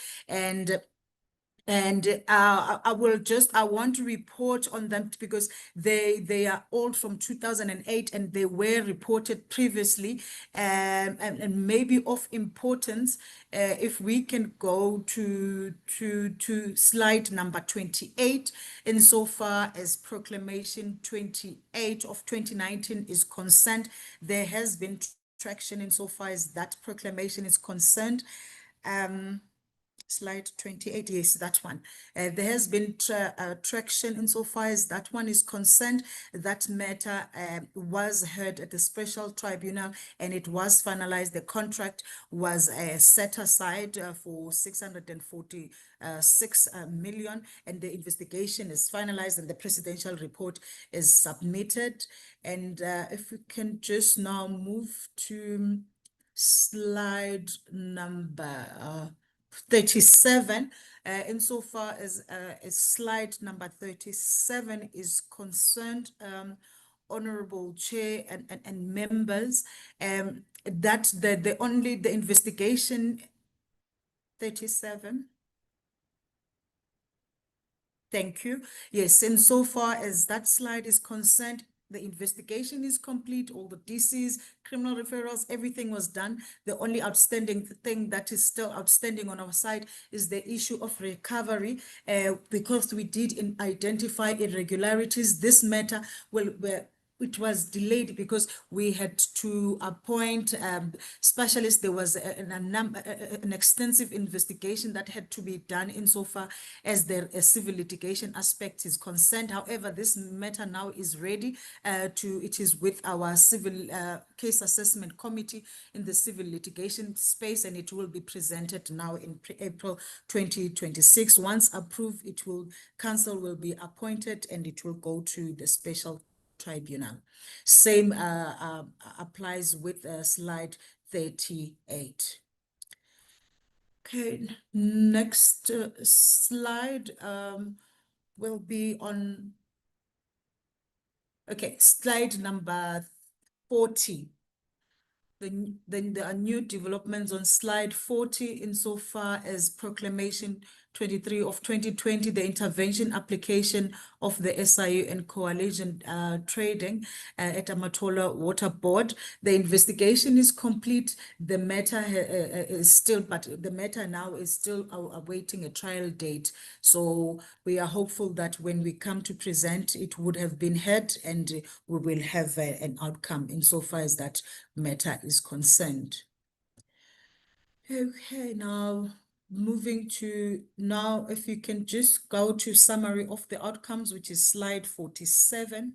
and I want to report on them because they are all from 2008 and they were reported previously, and maybe of importance if we can go to slide number 28, insofar as Proclamation 28 of 2019 is concerned. There has been traction insofar as that proclamation is concerned. Slide 28, yes, that one. There has been traction insofar as that one is concerned. That matter was heard at the special tribunal and it was finalized. The contract was set aside for 646 million, and the investigation is finalized and the presidential report is submitted. And if we can just now move to slide number 37, insofar as slide number 37 is concerned, Honorable Chair and members, that the investigation 37. Thank you. Yes, insofar as that slide is concerned, the investigation is complete, all the DCs, criminal referrals, everything was done. The only outstanding thing that is still outstanding on our side is the issue of recovery, because we did identify irregularities. This matter it was delayed because we had to appoint specialists. There was an extensive investigation that had to be done insofar as the civil litigation aspect is concerned. However, this matter now is ready it is with our civil case assessment committee in the civil litigation space, and it will be presented now in April 2026. Once approved, council will be appointed and it will go to the special tribunal. Same applies with slide 38. Okay, next slide will be on, okay, slide number 40. Then there are new developments on slide 40 insofar as Proclamation 23 of 2020, the intervention application of the SIU and coalition trading at Amatola Water Board. The investigation is complete. The matter is still, but the matter now is still awaiting a trial date. So we are hopeful that when we come to present, it would have been heard and we will have an outcome insofar as that matter is concerned. Okay, now moving to if you can just go to summary of the outcomes, which is slide 47.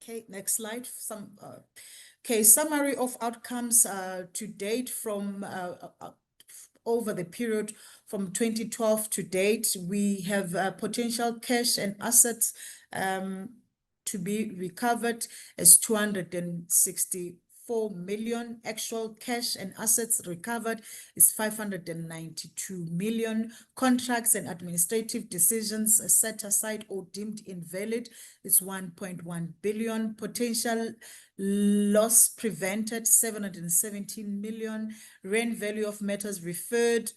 Okay, next slide. Summary of outcomes to date from over the period from 2012 to date. We have potential cash and assets to be recovered as 264 million. Actual cash and assets recovered is 592 million. Contracts and administrative decisions set aside or deemed invalid is 1.1 billion. Potential loss prevented 717 million. Rent value of matters referred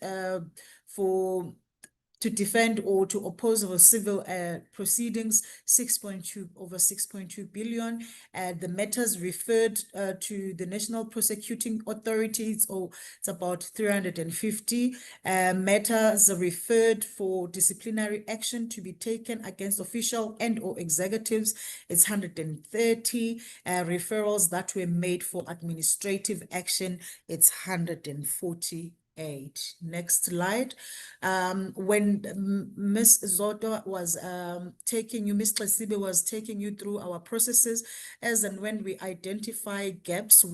to defend or to oppose of civil proceedings, 6.2 billion. The matters referred to the National Prosecuting Authorities, it's about 350. Matters referred for disciplinary action to be taken against official and or executives, it's 130. Referrals that were made for administrative action, it's 148. Next slide. When Ms. Zoto was Ms. Klesibe was taking you through our processes, as and when we identify gaps,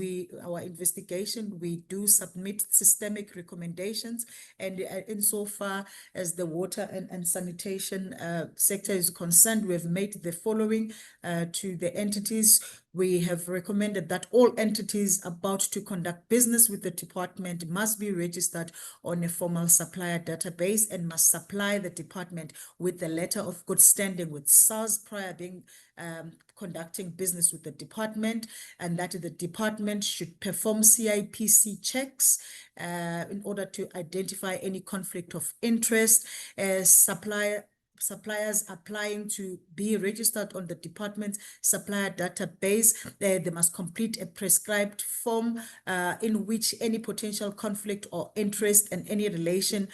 our investigation, we do submit systemic recommendations, and insofar as the water and sanitation sector is concerned, we have made the following to the entities. We have recommended that all entities about to conduct business with the department must be registered on a formal supplier database and must supply the department with a letter of good standing with SARS prior being conducting business with the department, and that the department should perform CIPC checks in order to identify any conflict of interest. Suppliers applying to be registered on the department's supplier database, they must complete a prescribed form in which any potential conflict or interest and any relation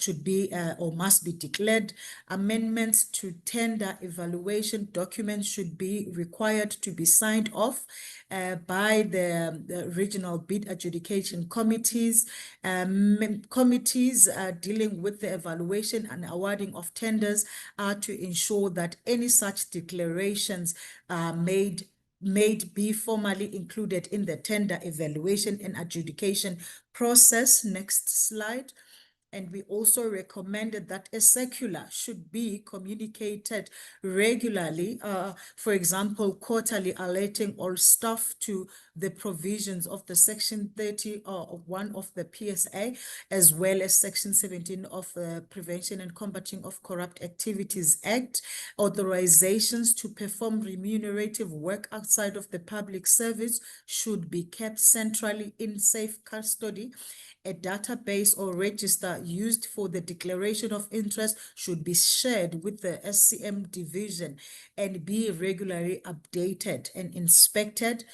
should be or must be declared. Amendments to tender evaluation documents should be required to be signed off by the regional bid adjudication committees. Committees dealing with the evaluation and awarding of tenders are to ensure that any such declarations are made be formally included in the tender evaluation and adjudication process. Next slide. And we also recommended that a circular should be communicated regularly, for example, quarterly, alerting all staff to the provisions of the Section 30 of one of the PSA, as well as Section 17 of the Prevention and Combating of Corrupt Activities Act. Authorizations to perform remunerative work outside of the public service should be kept centrally in safe custody. A database or register used for the declaration of interest should be shared with the SCM division and be regularly updated and inspected.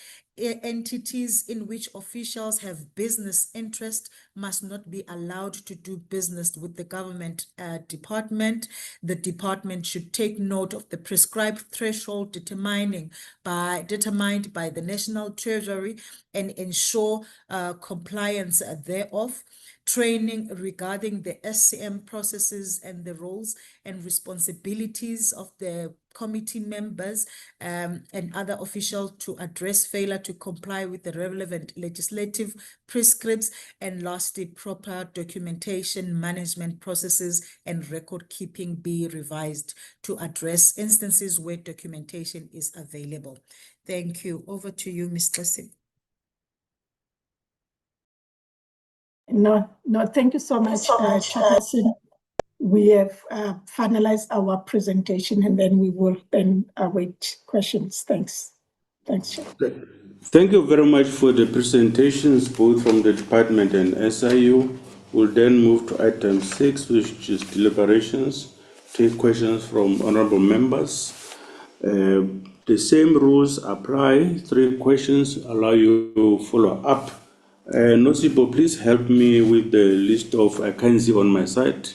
Entities in which officials have business interest must not be allowed to do business with the government department. The department should take note of the prescribed threshold determined by the National Treasury and ensure compliance thereof. Training regarding the SCM processes and the roles and responsibilities of the committee members and other officials to address failure to comply with the relevant legislative prescripts. And lastly, proper documentation management processes and record keeping be revised to address instances where documentation is available. Thank you. Over to you, Ms. Klesibe. No, thank you so much, Chairperson. We have finalized our presentation and then we will then await questions. Thanks. Thanks, Chair. Thank you very much for the presentations, both from the department and SIU. We'll then move to item 6, which is deliberations. Take questions from honorable members. The same rules apply. 3 questions allow you to follow up. Nosibo, please help me with the list of, I can't see on my side,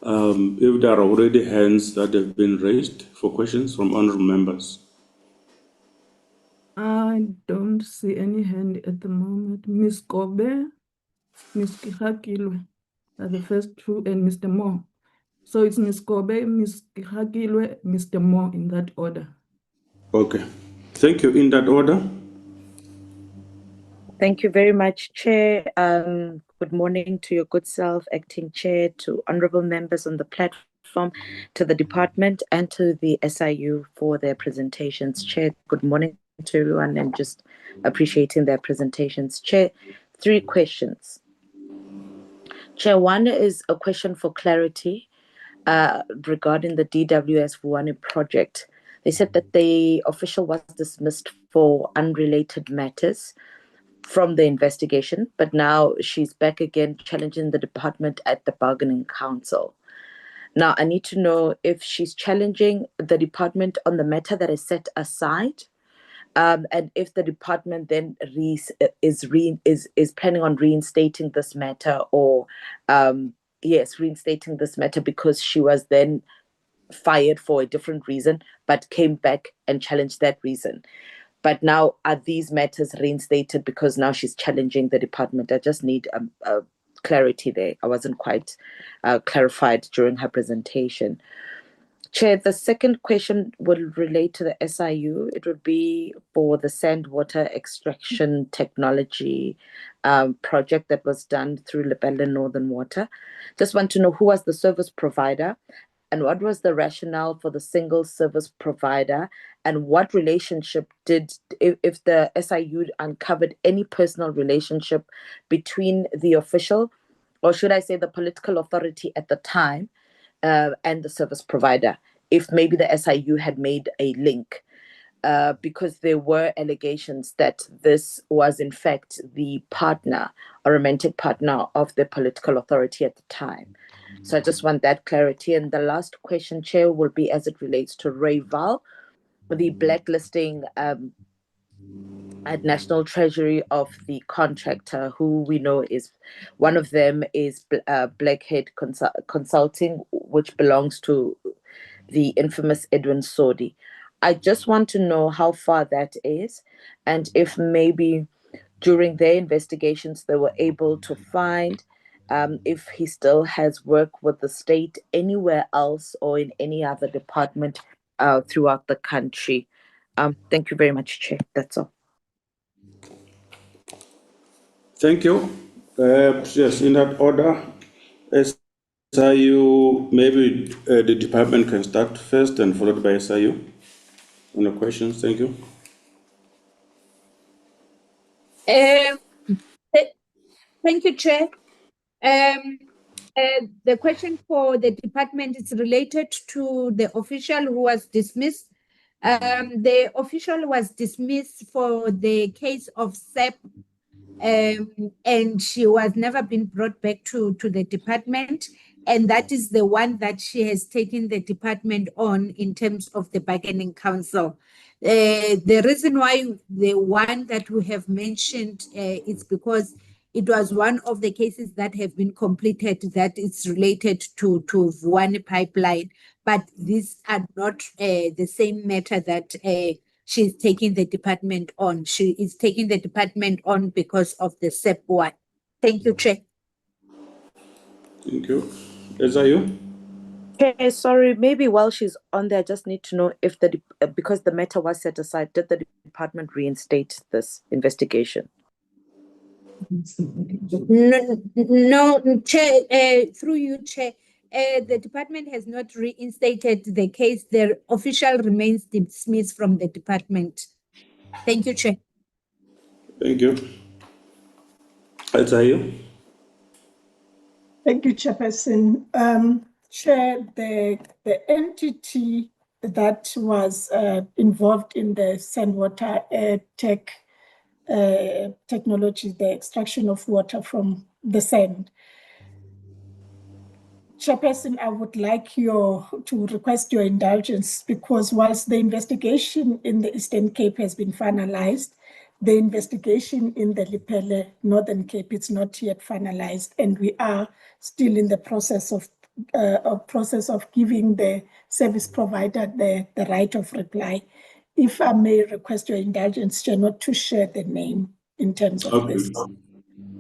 if there are already hands that have been raised for questions from honorable members. I don't see any hand at the moment. Ms. Kobe, Ms. Kihakilwe are the first 2, and Mr. Moore. So it's Ms. Kobe, Ms. Kihakilwe, Mr. Moore in that order. Okay. Thank you. In that order. Thank you very much, Chair. Good morning to your good self, Acting Chair, to honorable members on the platform, to the department and to the SIU for their presentations. Chair, good morning to everyone and just appreciating their presentations. Chair, 3 questions. Chair, one is a question for clarity regarding the DWS Vuwani project. They said that the official was dismissed for unrelated matters from the investigation, but now she's back again challenging the department at the bargaining council. Now, I need to know if she's challenging the department on the matter that is set aside, and if the department then is planning on reinstating this matter, or reinstating this matter because she was then fired for a different reason, but came back and challenged that reason. But now, are these matters reinstated because now she's challenging the department? I just need clarity there. I wasn't quite clarified during her presentation. Chair, the second question will relate to the SIU. It would be for the sand water extraction technology project that was done through Lepelle Northern Water. Just want to know who was the service provider, and what was the rationale for the single service provider, and what relationship if the SIU uncovered any personal relationship between the official, or should I say the political authority at the time, and the service provider, if maybe the SIU had made a link, because there were allegations that this was in fact the partner or romantic partner of the political authority at the time. So I just want that clarity. And the last question, Chair, will be as it relates to Rayval, the blacklisting at National Treasury of the contractor, who we know is one of them is Blackhead Consulting, which belongs to the infamous Edwin Sodi. I just want to know how far that is, and if maybe during their investigations they were able to find if he still has work with the state anywhere else or in any other department throughout the country. Thank you very much, Chair. That's all. Thank you. Yes, in that order, SIU, maybe the department can start first and followed by SIU. On the questions, thank you. Thank you, Chair. The question for the department is related to the official who was dismissed. The official was dismissed for the case of SEP, and she was never been brought back to the department. And that is the one that she has taken the department on in terms of the bargaining council. The reason why the one that we have mentioned is because it was one of the cases that have been completed that is related to Vuwani pipeline, but these are not the same matter that she's taking the department on. She is taking the department on because of the SEP one. Thank you, Chair. Thank you. SIU? Okay, sorry, maybe while she's on there, I just need to know if because the matter was set aside, did the department reinstate this investigation? No, Chair, through you, Chair, the department has not reinstated the case. The official remains dismissed from the department. Thank you, Chair. Thank you. SIU? Thank you, Chairperson. Chair, the entity that was involved in the sand water technology, the extraction of water from the sand. Chairperson, I would like to request your indulgence, because whilst the investigation in the Eastern Cape has been finalized, the investigation in the Lepelle Northern Cape is not yet finalized, and we are still in the process of giving the service provider the right of reply. If I may request your indulgence, Chair, not to share the name in terms of this.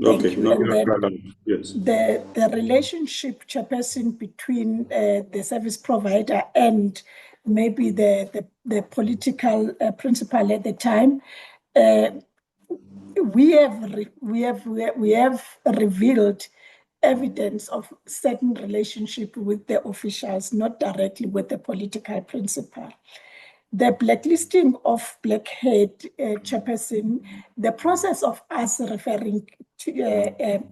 Okay, no problem. Yes. The relationship, Chairperson, between the service provider and maybe the political principal at the time, we have revealed evidence of certain relationship with the officials, not directly with the political principal. The blacklisting of Blackhead chairperson, the process of us referring to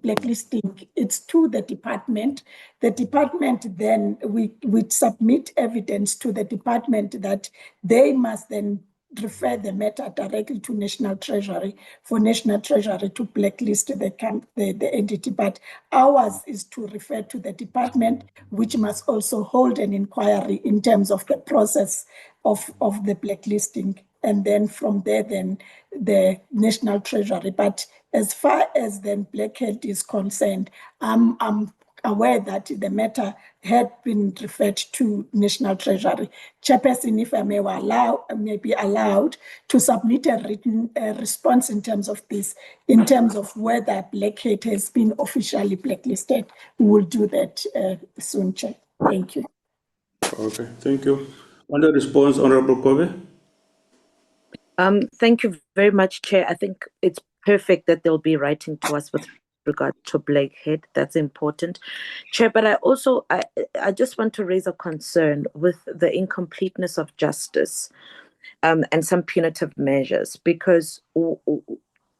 blacklisting, it's to the department. The department then, we submit evidence to the department that they must then refer the matter directly to National Treasury for National Treasury to blacklist the entity. But ours is to refer to the department, which must also hold an inquiry in terms of the process of the blacklisting. And then from there, then the National Treasury. But as far as then Blackhead is concerned, I'm aware that the matter had been referred to National Treasury. Chairperson, if I may be allowed to submit a written response in terms of this, in terms of whether Blackhead has been officially blacklisted. We will do that soon, Chair. Thank you. Okay, thank you. On the response, Honorable Kobe. Thank you very much, Chair. I think it's perfect that they'll be writing to us with regard to Blackhead. That's important, Chair. But I just want to raise a concern with the incompleteness of justice and some punitive measures, because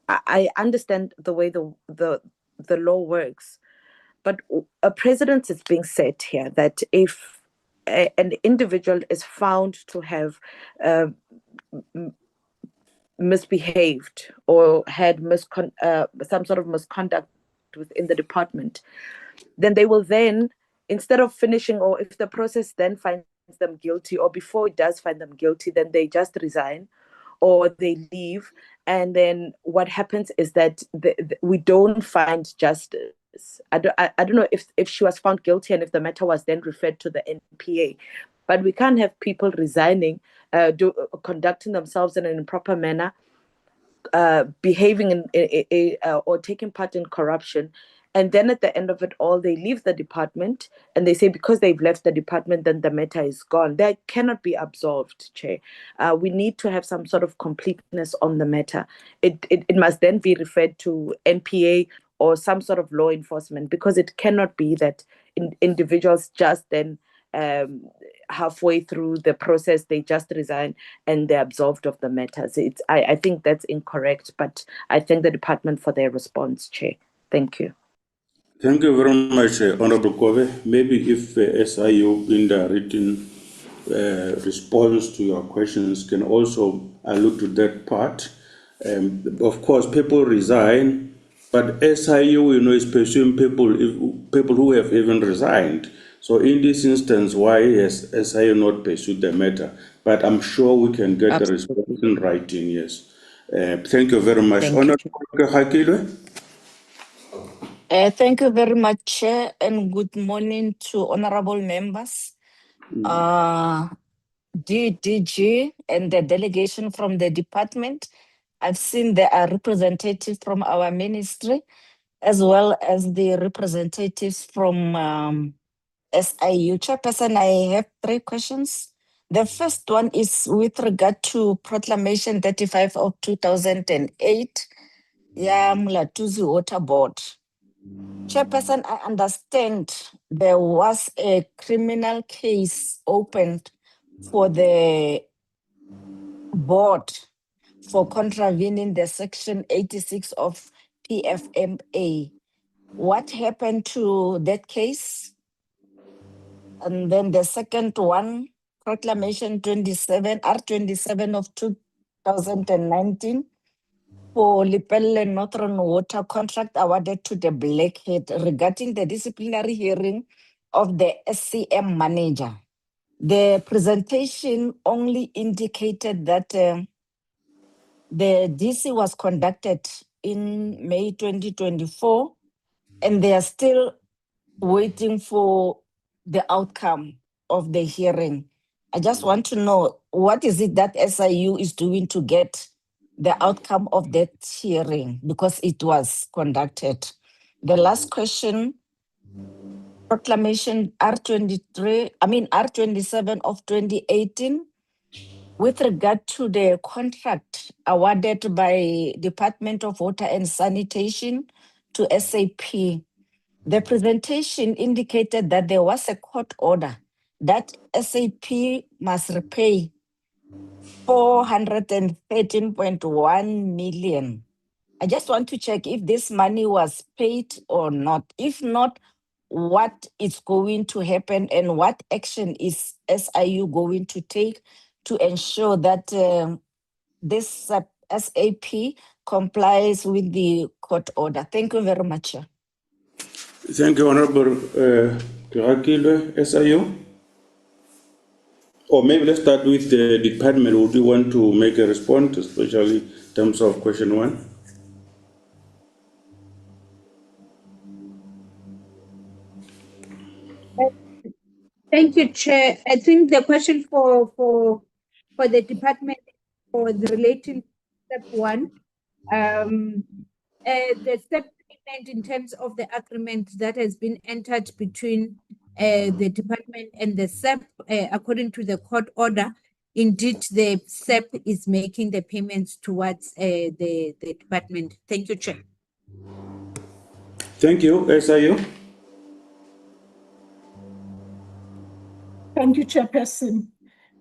I understand the way the law works, but a precedent is being set here that if an individual is found to have misbehaved or had some sort of misconduct within the department, then they will then, instead of finishing, or if the process then finds them guilty, or before it does find them guilty, then they just resign or they leave. And then what happens is that we don't find justice. I don't know if she was found guilty and if the matter was then referred to the NPA, but we can't have people resigning, conducting themselves in an improper manner, behaving or taking part in corruption, and then at the end of it all, they leave the department and they say because they've left the department, then the matter is gone. That cannot be absolved, Chair. We need to have some sort of completeness on the matter. It must then be referred to NPA or some sort of law enforcement, because it cannot be that individuals just then halfway through the process, they just resign and they're absolved of the matters. I think that's incorrect, but I thank the department for their response, Chair. Thank you. Thank you very much, Honorable Kobe. Maybe if SIU in the written response to your questions can also allude to that part. Of course, people resign, but SIU, is pursuing people who have even resigned. So in this instance, why has SIU not pursued the matter? But I'm sure we can get the response in writing, yes. Thank you very much. Honorable Hakilwe. Thank you very much, Chair, and good morning to honorable members, DDG and the delegation from the department. I've seen there are representatives from our ministry, as well as the representatives from SIU. Chairperson, I have 3 questions. The first one is with regard to Proclamation 35 of 2008, Mulatuzi Water Board. Chairperson, I understand there was a criminal case opened for the board for contravening the Section 86 of PFMA. What happened to that case? And then the second one, Proclamation 27, R27 of 2019, for Lepelle Northern Water contract awarded to the Blackhead regarding the disciplinary hearing of the SCM manager. The presentation only indicated that the DC was conducted in May 2024, and they are still waiting for the outcome of the hearing. I just want to know, what is it that SIU is doing to get the outcome of that hearing, because it was conducted? The last question, Proclamation R27 of 2018, with regard to the contract awarded by Department of Water and Sanitation to SAP. The presentation indicated that there was a court order that SAP must repay 413.1 million. I just want to check if this money was paid or not. If not, what is going to happen and what action is SIU going to take to ensure that this SAP complies with the court order. Thank you very much. Chair. Thank you, Honorable Kirakilwe, SIU. Or maybe let's start with the department. Would you want to make a response, especially in terms of question 1? Thank you, Chair. I think the question for the department for the relating to step 1, the step payment in terms of the agreement that has been entered between the department and the SEP, according to the court order, indeed the SEP is making the payments towards the department. Thank you, Chair. Thank you, SIU. Thank you, Chairperson.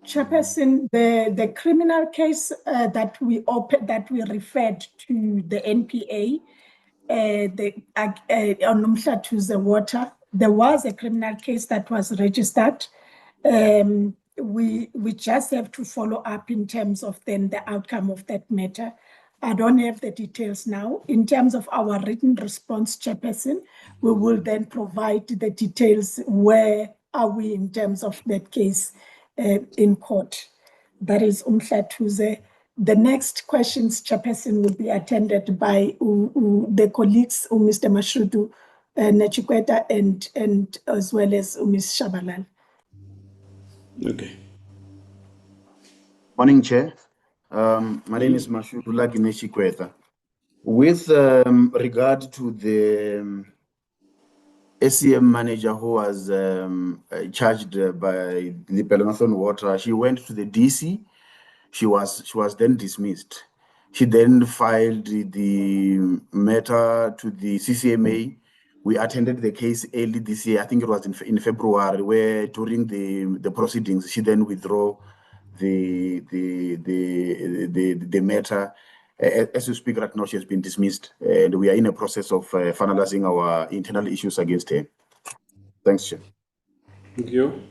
Chairperson, the criminal case that we referred to the NPA, on Umhlathuze Water, there was a criminal case that was registered. We just have to follow up in terms of then the outcome of that matter. I don't have the details now. In terms of our written response, Chairperson, we will then provide the details. Where are we in terms of that case in court? That is Umhlathuze. The next questions, Chairperson, will be attended by the colleagues, Mr. Mashudu, Nachikweta, and as well as Ms. Shabalal. Okay. Morning, Chair. My name is Mashudu Nachikweta. With regard to the SCM manager who was charged by Deliberations Water, she went to the DC. She was then dismissed. She then filed the matter to the CCMA. We attended the case early this year. I think it was in February, where during the proceedings she then withdrew the matter. As you speak right now, she has been dismissed, and we are in a process of finalizing our internal issues against her. Thanks, Chair. Thank you.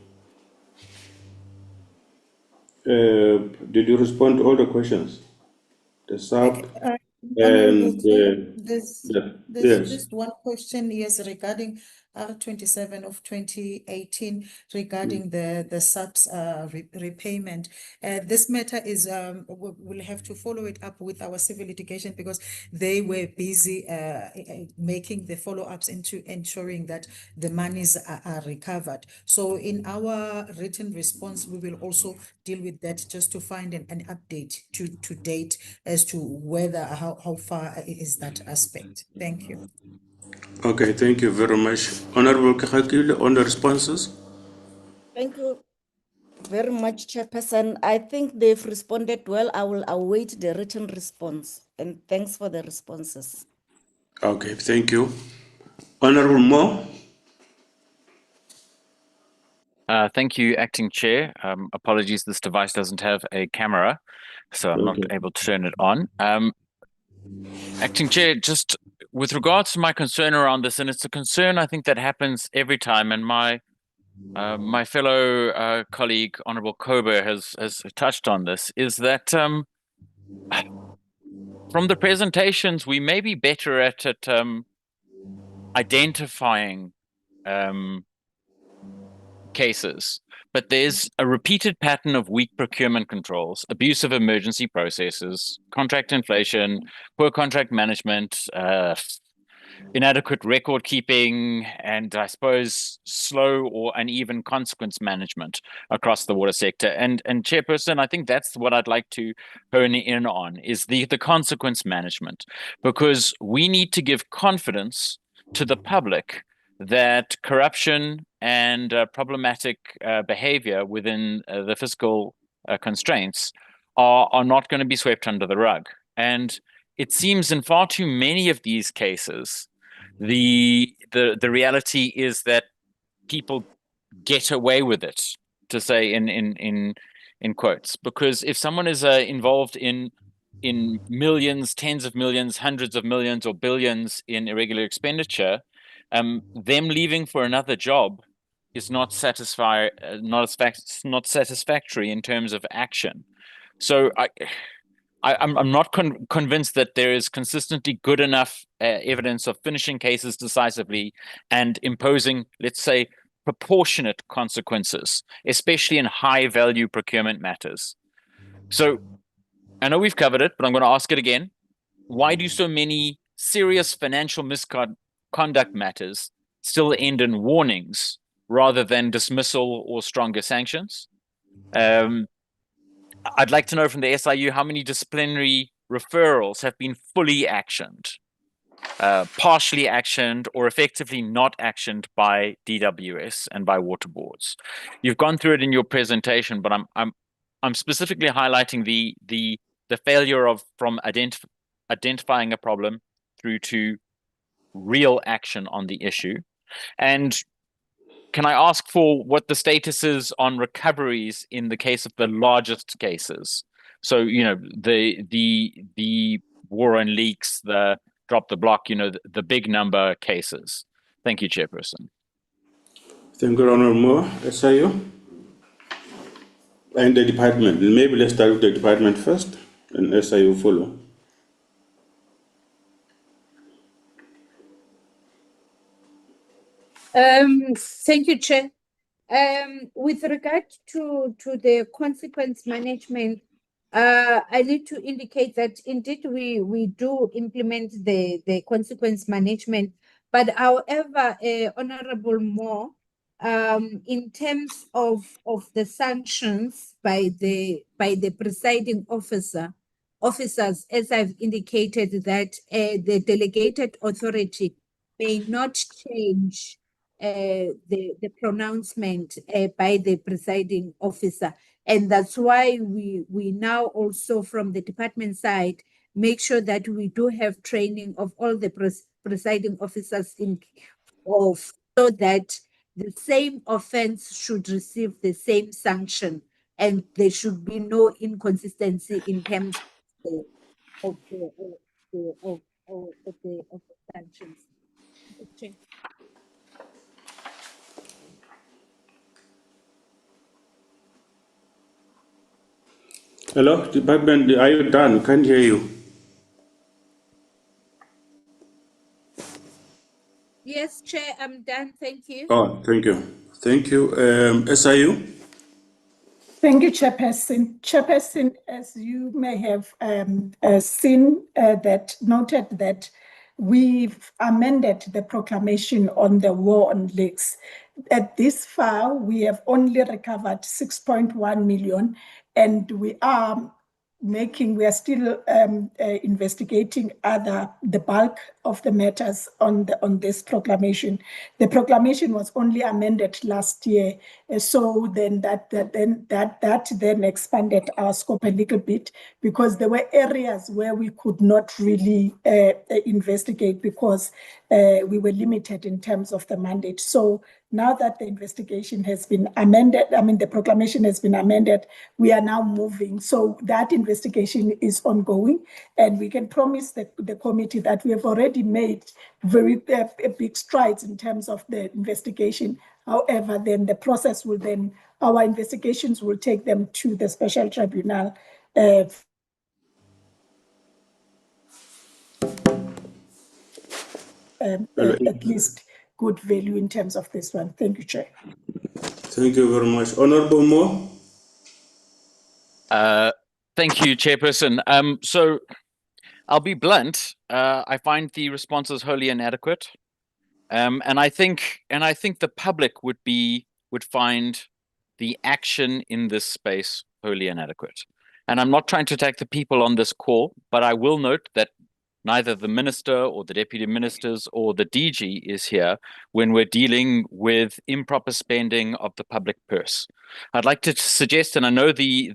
Did you respond to all the questions? The sub and there's yes. just one question, yes, regarding R27 of 2018 regarding the subs repayment. This matter is we'll have to follow it up with our civil litigation because they were busy making the follow-ups into ensuring that the monies are recovered. So in our written response, we will also deal with that just to find an update to date as to whether how far is that aspect. Thank you. Okay, thank you very much. Honorable Kahakile, on the responses. Thank you very much, Chairperson. I think they've responded well. I will await the written response. And thanks for the responses. Okay, thank you. Honorable Mo. Thank you, Acting Chair. Apologies, this device doesn't have a camera, so I'm not able to turn it on. Acting Chair, just with regards to my concern around this, and it's a concern I think that happens every time, and my fellow colleague, Honorable Kober, has touched on this, is that from the presentations, we may be better at identifying cases, but there's a repeated pattern of weak procurement controls, abuse of emergency processes, contract inflation, poor contract management, inadequate record keeping, and I suppose slow or uneven consequence management across the water sector. And Chairperson, I think that's what I'd like to hone in on, is the consequence management, because we need to give confidence to the public that corruption and problematic behavior within the fiscal constraints are not going to be swept under the rug. And it seems in far too many of these cases, the reality is that people get away with it, to say in in quotes, because if someone is involved in millions, tens of millions, hundreds of millions, or billions in irregular expenditure, them leaving for another job is not not satisfactory in terms of action. So I'm not convinced that there is consistently good enough evidence of finishing cases decisively and imposing, let's say, proportionate consequences, especially in high value procurement matters. So I know we've covered it, but I'm going to ask it again. Why do so many serious financial misconduct matters still end in warnings rather than dismissal or stronger sanctions? I'd like to know from the SIU how many disciplinary referrals have been fully actioned, partially actioned, or effectively not actioned by DWS and by water boards. You've gone through it in your presentation, but I'm specifically highlighting the failure of from identifying a problem through to real action on the issue. And can I ask for what the status is on recoveries in the case of the largest cases? So, you know, the war on leaks, the drop the block, you know, the big number cases. Thank you, Chairperson. Thank you, Honourable Moore. SIU? And the department. Maybe let's start with the department first, and SIU follow. Thank you, Chair. With regard to the consequence management, I need to indicate that indeed we do implement the consequence management, but however, Honourable Moore, in terms of the sanctions by the presiding officers, as I've indicated, that the delegated authority may not change the pronouncement by the presiding officer. And that's why we now also from the department side make sure that we do have training of all the presiding officers so that the same offense should receive the same sanction, and there should be no inconsistency in terms of the sanctions. Okay. Hello, department, are you done? Can't hear you. Yes, Chair, I'm done. Thank you. Oh, thank you. Thank you. SIU? Thank you, Chairperson. Chairperson, as you may have seen, noted that we've amended the proclamation on the war on leaks. At this far, we have only recovered 6.1 million, and we are still investigating the bulk of the matters on this proclamation. The proclamation was only amended last year, so then that expanded our scope a little bit, because there were areas where we could not really investigate because we were limited in terms of the mandate. So now that the investigation has been amended, the proclamation has been amended, we are now moving. So that investigation is ongoing, and we can promise the committee that we have already made very big strides in terms of the investigation. However, then the process will our investigations will take them to the special tribunal at least good value in terms of this one. Thank you, Chair. Thank you very much. Honourable Moore? Thank you, Chairperson. So I'll be blunt. I find the responses wholly inadequate, and I think the public would find the action in this space wholly inadequate. And I'm not trying to attack the people on this call, but I will note that neither the minister or the deputy ministers or the DG is here when we're dealing with improper spending of the public purse. I'd like to suggest, and I know the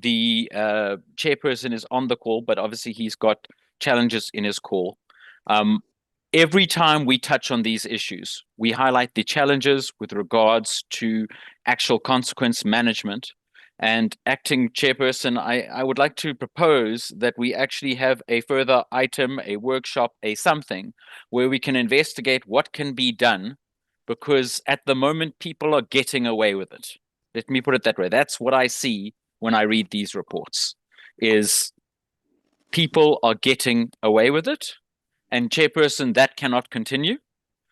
chairperson is on the call, but obviously he's got challenges in his call. Every time we touch on these issues, we highlight the challenges with regards to actual consequence management And acting chairperson, I would like to propose that we actually have a further item, a workshop, a something where we can investigate what can be done, because at the moment people are getting away with it. Let me put it that way. That's what I see when I read these reports, is people are getting away with it. And chairperson, that cannot continue.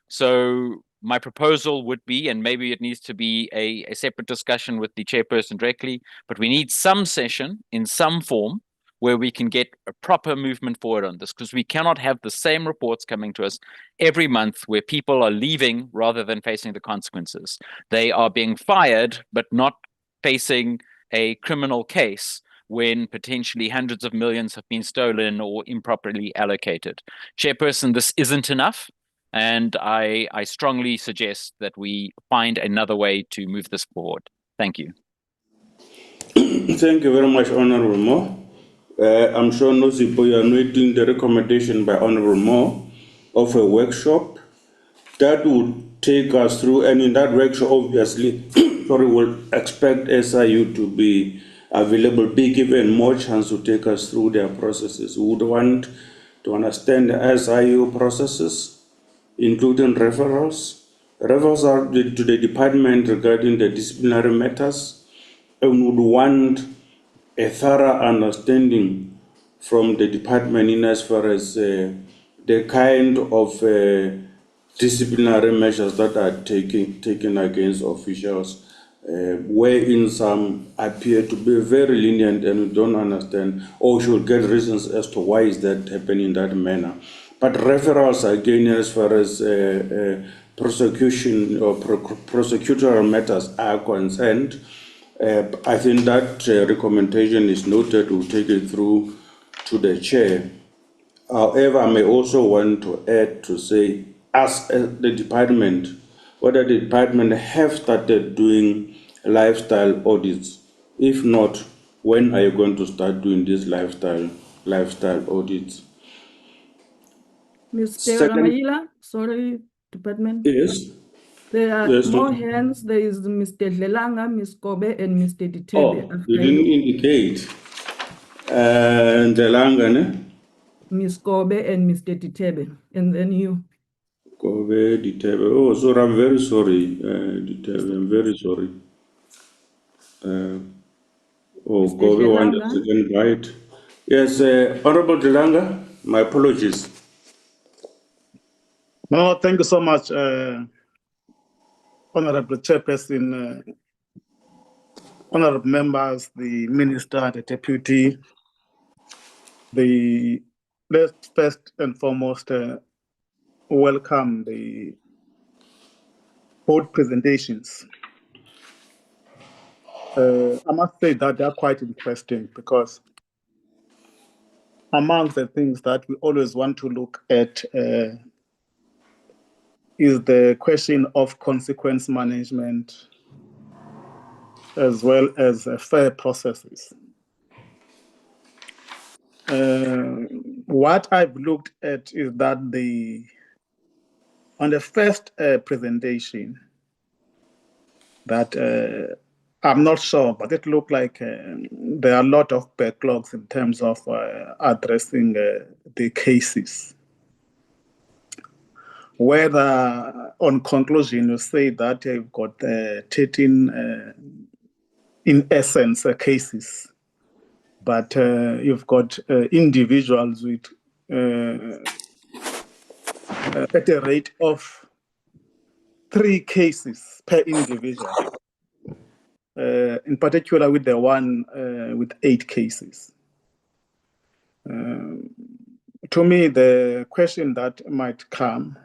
So my proposal would be, and maybe it needs to be a separate discussion with the chairperson directly, but we need some session in some form where we can get a proper movement forward on this, because we cannot have the same reports coming to us every month where people are leaving rather than facing the consequences. They are being fired, but not facing a criminal case when potentially hundreds of millions have been stolen or improperly allocated. Chairperson, this isn't enough. And I strongly suggest that we find another way to move this forward. Thank you. Thank you very much, Honorable Moore. I'm sure Nosipo, you are noting the recommendation by Honorable Moore of a workshop that would take us through, and in that workshop, obviously, sorry, we'll expect SIU to be available, be given more chance to take us through their processes. We would want to understand the SIU processes, including referrals. Referrals are to the department regarding the disciplinary matters, and would want a thorough understanding from the department in as far as the kind of disciplinary measures that are taken against officials, wherein some appear to be very lenient and we don't understand or should get reasons as to why is that happening in that manner. But referrals again, as far as prosecution or prosecutorial matters are concerned, I think that recommendation is noted. We'll take it through to the chair. However, I may also want to add to say, as the department, whether the department have started doing lifestyle audits. If not, when are you going to start doing these lifestyle audits? Mr. Ramaila, sorry, department. Yes. There are Yes, more no. hands. There is Mr. Dlelanga, Ms. Kobe, and Mr. Ditebe. Oh, after you didn't indicate. Ndelanga, ne? Ms. Kobe and Mr. Ditebe, and then you. Kobe, Ditebe. Oh, sorry, I'm very sorry, Ditebe. I'm very sorry. Oh, Mr. Kobe wanted Dlelanga. second right. Yes, Honorable Delanga, my apologies. No, thank you so much, Honorable Chairperson, honorable members, the Minister, the Deputy. Let's first and foremost welcome the board presentations. I must say that they are quite interesting because among the things that we always want to look at is the question of consequence management as well as fair processes. What I've looked at is that on the first presentation, that I'm not sure, but it looked like there are a lot of backlogs in terms of addressing the cases. Whether on conclusion you say that you've got 13, in essence, cases, but you've got individuals with at a rate of 3 cases per individual, in particular with the one with 8 cases. To me, the question that might come,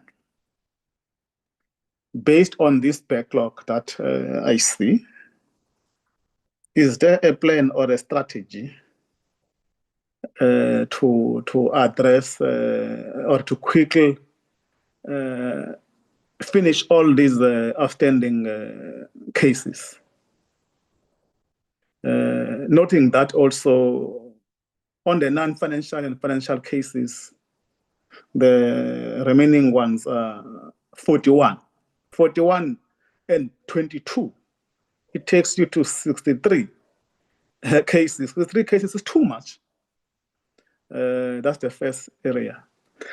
based on this backlog that I see, is there a plan or a strategy to address or to quickly finish all these outstanding cases? Noting that also on the non-financial and financial cases, the remaining ones are 41 and 22. It takes you to 63. cases. The 3 cases is too much. That's the first area.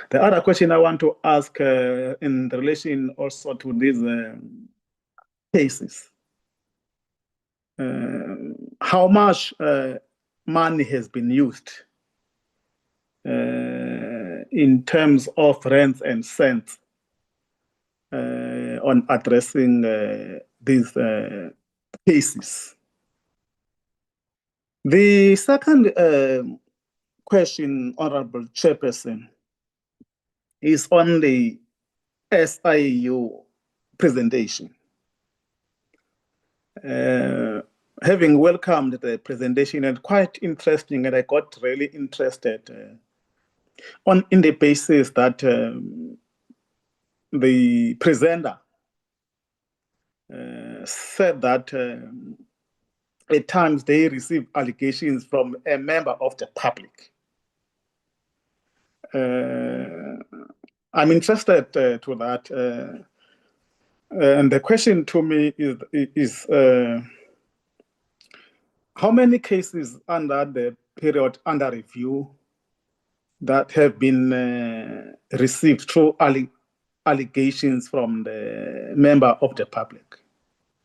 The other question I want to ask in relation also to these cases, how much money has been used in terms of rents and cents on addressing these cases? The second question, Honorable Chairperson, is on the SIU presentation. Having welcomed the presentation and quite interesting, and I got really interested in the basis that the presenter said that at times they receive allegations from a member of the public. I'm interested to that. And the question to me is how many cases under the period under review that have been received through allegations from the member of the public?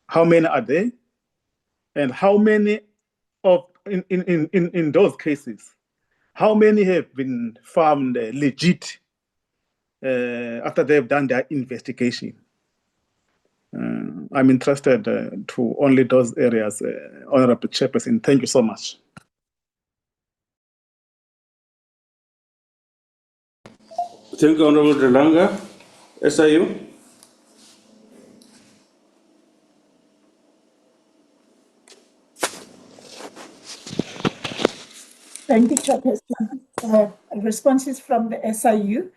How many are they? And how many of in those cases, how many have been found legit after they've done their investigation? I'm interested to only those areas, Honorable Chairperson. Thank you so much. Thank you, Honorable Delanga. SIU? Thank you, Chairperson. Responses from the SIU.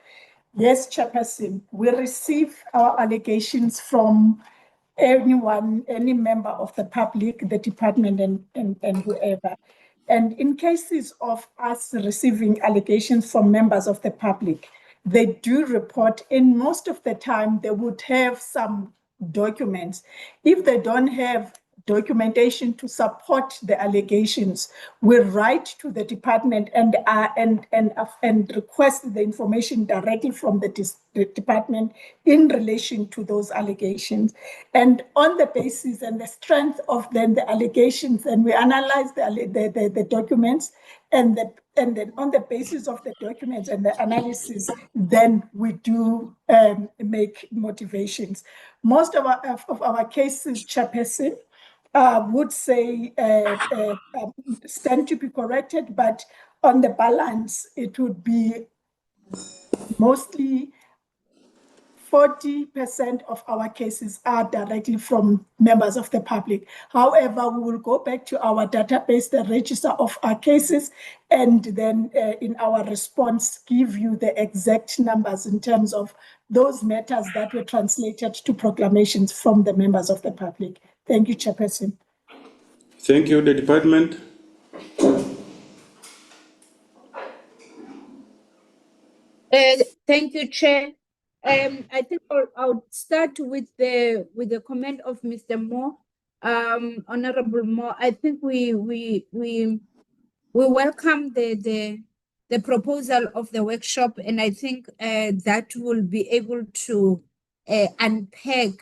Yes, Chairperson, we receive our allegations from anyone, any member of the public, the department, and whoever. And in cases of us receiving allegations from members of the public, they do report, and most of the time they would have some documents. If they don't have documentation to support the allegations, we write to the department and request the information directly from the department in relation to those allegations. And on the basis and the strength of then the allegations, and we analyze the documents, and then on the basis of the documents and the analysis, then we do make motivations. Most of our cases, Chairperson, would say stand to be corrected, but on the balance, it would be mostly 40% of our cases are directly from members of the public. However, we will go back to our database, the register of our cases, and then in our response, give you the exact numbers in terms of those matters that were translated to proclamations from the members of the public. Thank you, Chairperson. Thank you, the department. Thank you, Chair. I think I'll start with the comment of Mr. Moore, Honorable Moore. I think we welcome the proposal of the workshop, and I think that will be able to unpack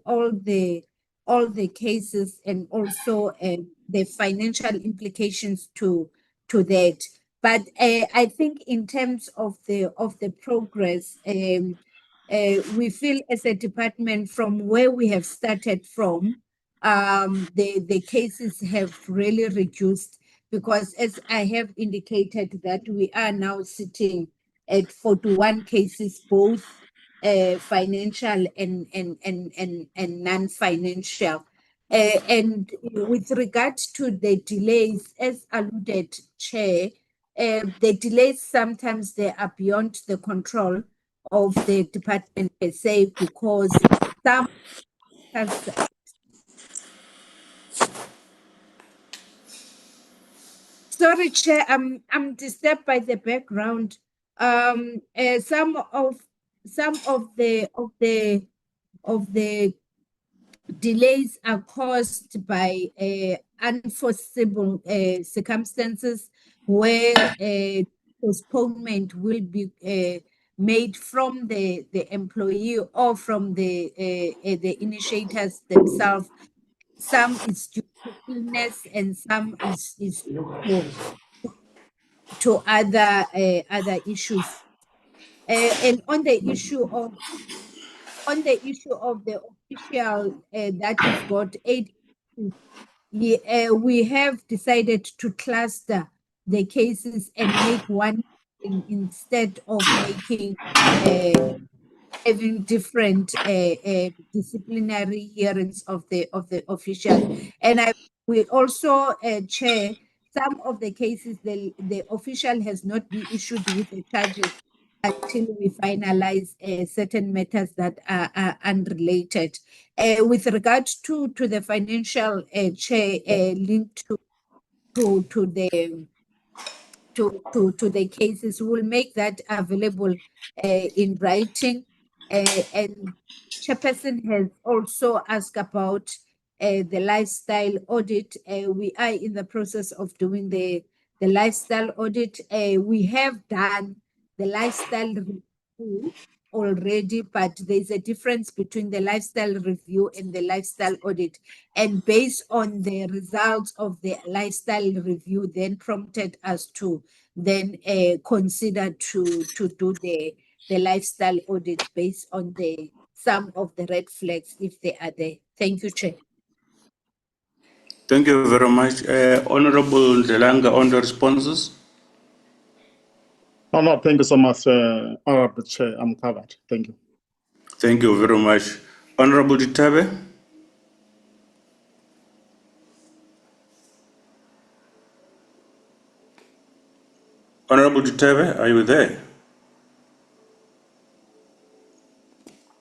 all the cases and also the financial implications to that. But I think in terms of the progress, we feel as a department from where we have started from, the cases have really reduced, because as I have indicated that we are now sitting at 41 cases, both financial and non-financial. And with regard to the delays, as alluded, Chair, the delays sometimes they are beyond the control of the department per se, because some has. Sorry, Chair, I'm disturbed by the background. Some of the delays are caused by unforeseeable circumstances where postponement will be made from the employee or from the initiators themselves. Some is due to illness and some is to other issues. And on the issue of the official that has got 8 we have decided to cluster the cases and make one instead of making having different disciplinary hearings of the officials. And we also chair some of the cases the official has not been issued with the charges until we finalize certain matters that are unrelated. With regard to the financial chair linked to the cases, we'll make that available in writing. And Chairperson has also asked about the lifestyle audit. We are in the process of doing the lifestyle audit. We have done the lifestyle review already, but there's a difference between the lifestyle review and the lifestyle audit. And based on the results of the lifestyle review, then prompted us to then consider to do the lifestyle audit based on some of the red flags if they are there. Thank you, Chair. Thank you very much. Honorable Delanga, on the responses. No, thank you so much, Honorable Chair. I'm covered. Thank you. Thank you very much. Honorable Ditabe. Honorable Ditabe, are you there?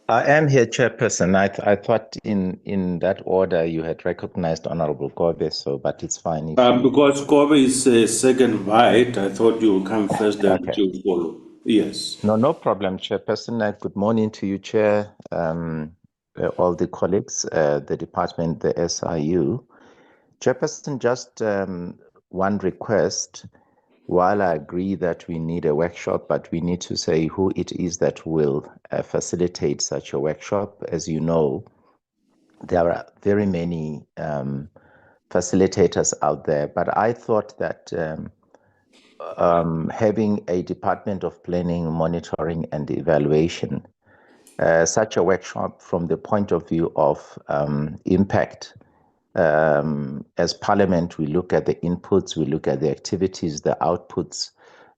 I am here, Chairperson. I thought in that order you had recognized Honorable Kobe, so but it's fine. If Because Kobe is second right, I thought you would come first, then you follow. Yes. No problem, Chairperson. Good morning to you, Chair, all the colleagues, the department, the SIU. Chairperson, just one request. While I agree that we need a workshop, but we need to say who it is that will facilitate such a workshop. As you know, there are very many facilitators out there, but I thought that having a Department of Planning, Monitoring and Evaluation, such a workshop from the point of view of impact. As Parliament, we look at the inputs, we look at the activities, the outputs,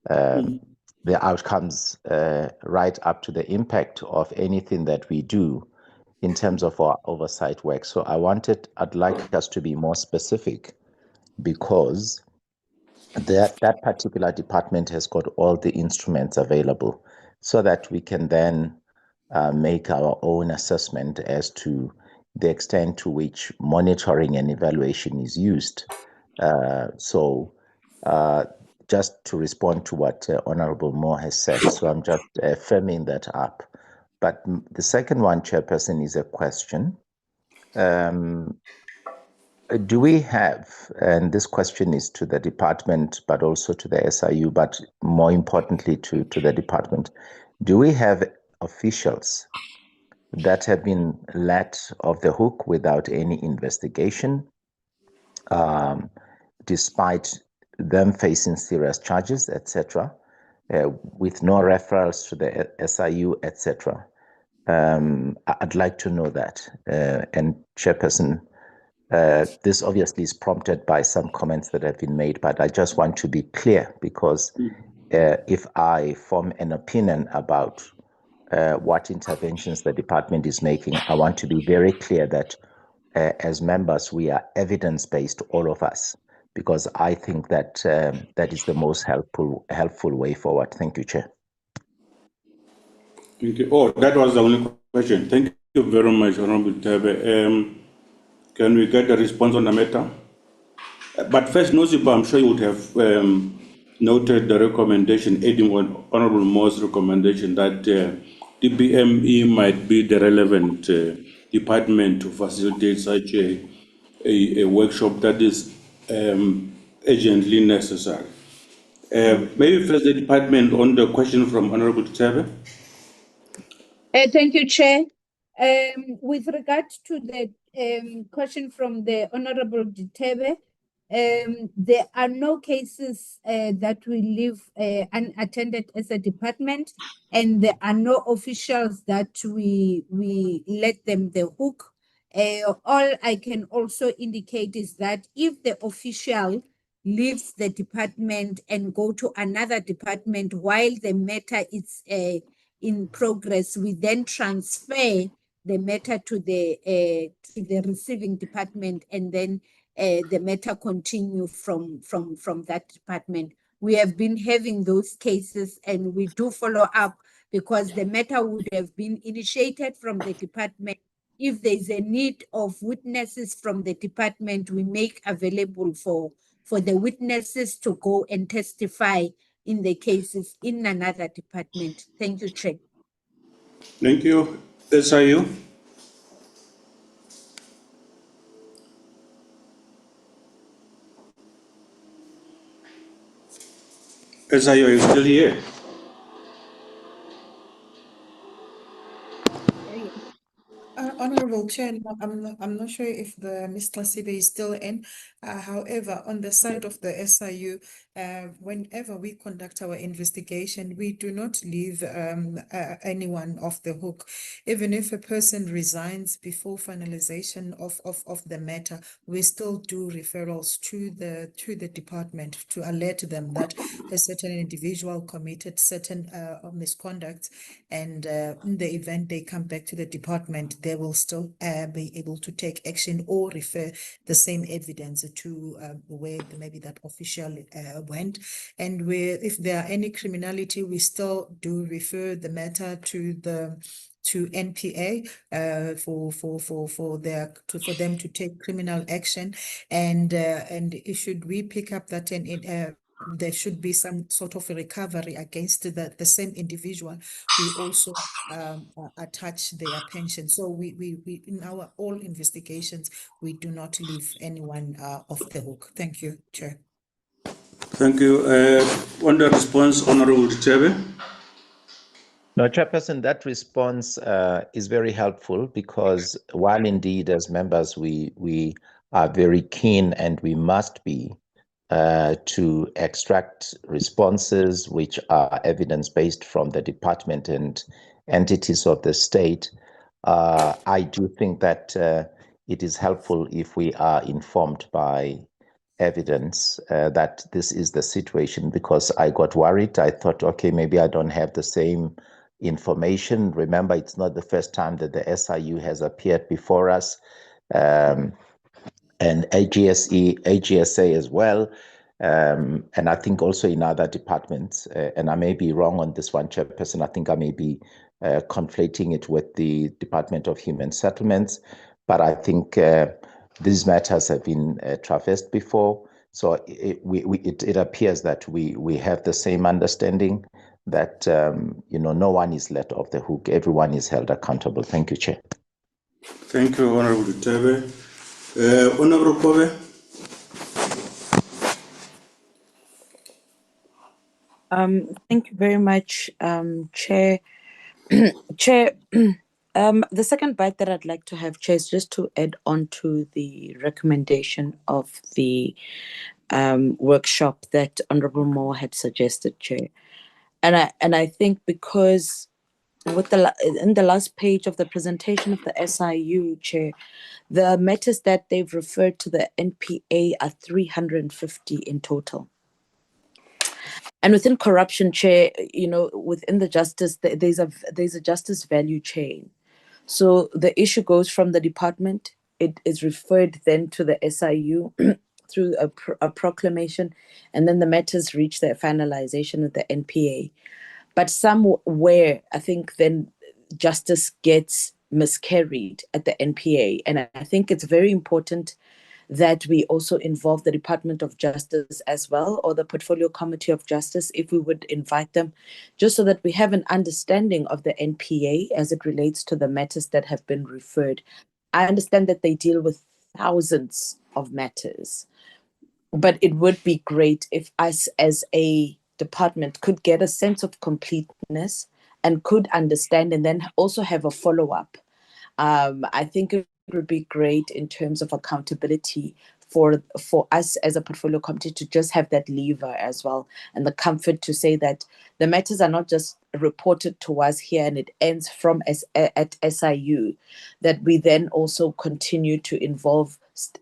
the outcomes, right up to the impact of anything that we do in terms of our oversight work. So I'd like us to be more specific, because that particular department has got all the instruments available, so that we can then make our own assessment as to the extent to which monitoring and evaluation is used. Just to respond to what Honorable Moore has said, so I'm just firming that up. But the second one, Chairperson, is a question. Do we have, and this question is to the department, but also to the SIU, but more importantly to the department, do we have officials that have been let off the hook without any investigation, despite them facing serious charges, etc., with no referrals to the SIU, etc.? I'd like to know that. And Chairperson, this obviously is prompted by some comments that have been made, but I just want to be clear, because if I form an opinion about what interventions the department is making, I want to be very clear that as members, we are evidence-based, all of us, because I think that that is the most helpful way forward. Thank you, Chair. Thank you. Oh, that was the only question. Thank you very much, Honorable Tabe. Can we get a response on the matter? But first, Nosipa, I'm sure you would have noted the recommendation, aiding on Honorable Moore's recommendation that DPME might be the relevant department to facilitate such a a workshop that is urgently necessary. Maybe first the department on the question from Honorable Tsebe. Thank you, Chair. With regard to the question from the Honorable Ditebe, there are no cases that we leave unattended as a department, and there are no officials that we let them the hook. All I can also indicate is that if the official leaves the department and go to another department while the matter is in progress, we then transfer the matter to the receiving department, and then the matter continue from that department. We have been having those cases, and we do follow up because the matter would have been initiated from the department. If there's a need of witnesses from the department, we make available for the witnesses to go and testify in the cases in another department. Thank you, Chair. Thank you. SIU. SIU, are you still here? Honorable Chair, no, I'm not sure if the Mr. Sibe is still in. However, on the side of the SIU, whenever we conduct our investigation, we do not leave anyone off the hook. Even if a person resigns before finalization of the matter, we still do referrals to the department to alert them that a certain individual committed certain misconduct, and in the event they come back to the department, they will still be able to take action or refer the same evidence to where maybe that official went. And if there are any criminality, we still do refer the matter to NPA for them to take criminal action. And should we pick up that there should be some sort of a recovery against the same individual, we also attach their pension. So we in our all investigations, we do not leave anyone off the hook. Thank you, Chair. Thank you. On the response, Honorable Chebe. No, Chairperson, that response is very helpful because while indeed as members we are very keen and we must be to extract responses which are evidence-based from the department and entities of the state, I do think that it is helpful if we are informed by evidence that this is the situation, because I got worried. I thought, okay, maybe I don't have the same information. Remember, it's not the first time that the SIU has appeared before us, and AGSA as well, and I think also in other departments, and I may be wrong on this one, Chairperson, I think I may be conflating it with the Department of Human Settlements, but I think these matters have been traversed before, so it appears that we have the same understanding that no one is let off the hook, everyone is held accountable. Thank you, Chair. Thank you, Honorable Tebe. Honorable Kobe. Thank you very much, Chair. Chair, the second bite that I'd like to have, Chair, is just to add on to the recommendation of the workshop that Honorable Moore had suggested, Chair. And I think because with in the last page of the presentation of the SIU, Chair, the matters that they've referred to the NPA are 350 in total. And within corruption, Chair, within the justice, there's a justice value chain. So the issue goes from the department, it is referred then to the SIU through a proclamation, and then the matters reach their finalization with the NPA. But somewhere, I think then justice gets miscarried at the NPA. And I think it's very important that we also involve the Department of Justice as well, or the Portfolio Committee of Justice, if we would invite them, just so that we have an understanding of the NPA as it relates to the matters that have been referred. I understand that they deal with thousands of matters. But it would be great if us as a department could get a sense of completeness and could understand and then also have a follow-up. I think it would be great in terms of accountability for us as a portfolio committee to just have that lever as well, and the comfort to say that the matters are not just reported to us here and it ends from at SIU, that we then also continue to involve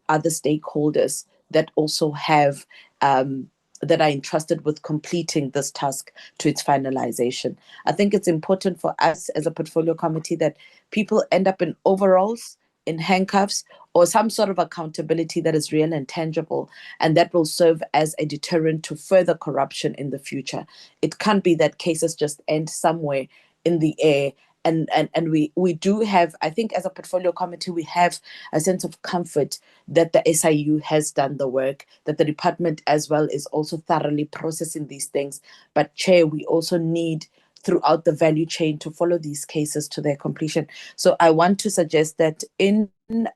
other stakeholders that also have that are entrusted with completing this task to its finalization. I think it's important for us as a portfolio committee that people end up in overalls, in handcuffs, or some sort of accountability that is real and tangible, and that will serve as a deterrent to further corruption in the future. It can't be that cases just end somewhere in the air. And we do have, I think as a portfolio committee, we have a sense of comfort that the SIU has done the work, that the department as well is also thoroughly processing these things. But Chair, we also need throughout the value chain to follow these cases to their completion. So I want to suggest that in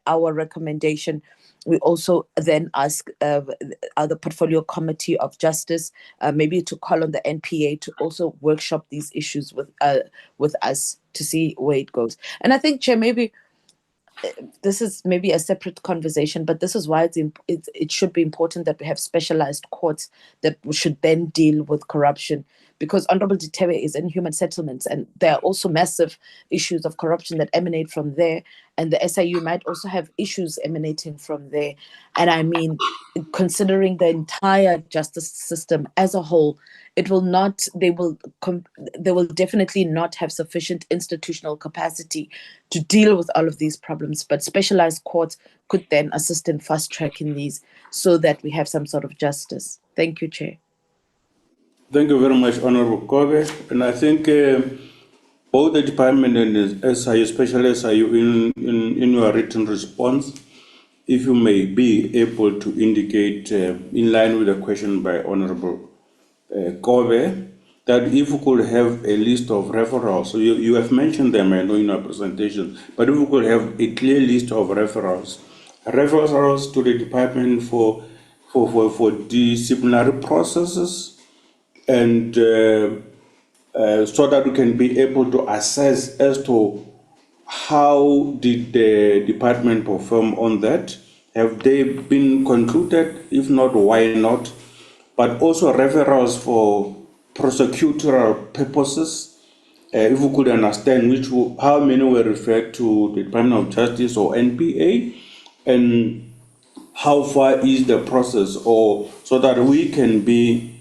our recommendation, we also then ask the Portfolio Committee of Justice maybe to call on the NPA to also workshop these issues with us to see where it goes. And I think, Chair, maybe this is maybe a separate conversation, but this is why it should be important that we have specialized courts that should then deal with corruption, because Honorable Ditewe is in human settlements, and there are also massive issues of corruption that emanate from there, and the SIU might also have issues emanating from there. And I mean, considering the entire justice system as a whole, they will definitely not have sufficient institutional capacity to deal with all of these problems, but specialized courts could then assist in fast-tracking these so that we have some sort of justice. Thank you, Chair. Thank you very much, Honorable Kobe. And I think both the department and the SIU, especially SIU, in your written response, if you may be able to indicate, in line with the question by Honorable Kobe, that if we could have a list of referrals, so you have mentioned them, I know, in our presentation, but if we could have a clear list of referrals to the department for disciplinary processes, and so that we can be able to assess as to how did the department perform on that. Have they been concluded? If not, why not? But also referrals for prosecutorial purposes. If we could understand how many were referred to the Department of Justice or NPA, and how far is the process, or so that we can be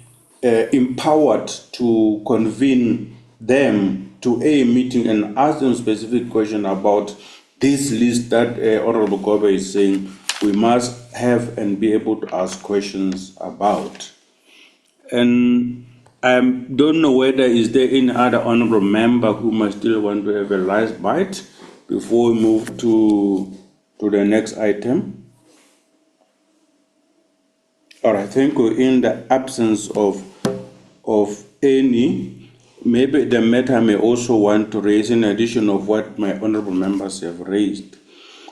empowered to convene them to a meeting and ask them specific question about this list that Honorable Kobe is saying we must have and be able to ask questions about. And I don't know whether is there any other honorable member who might still want to have a last bite before we move to the next item. All right, thank you. In the absence of any, maybe the matter may also want to raise, in addition of what my honorable members have raised,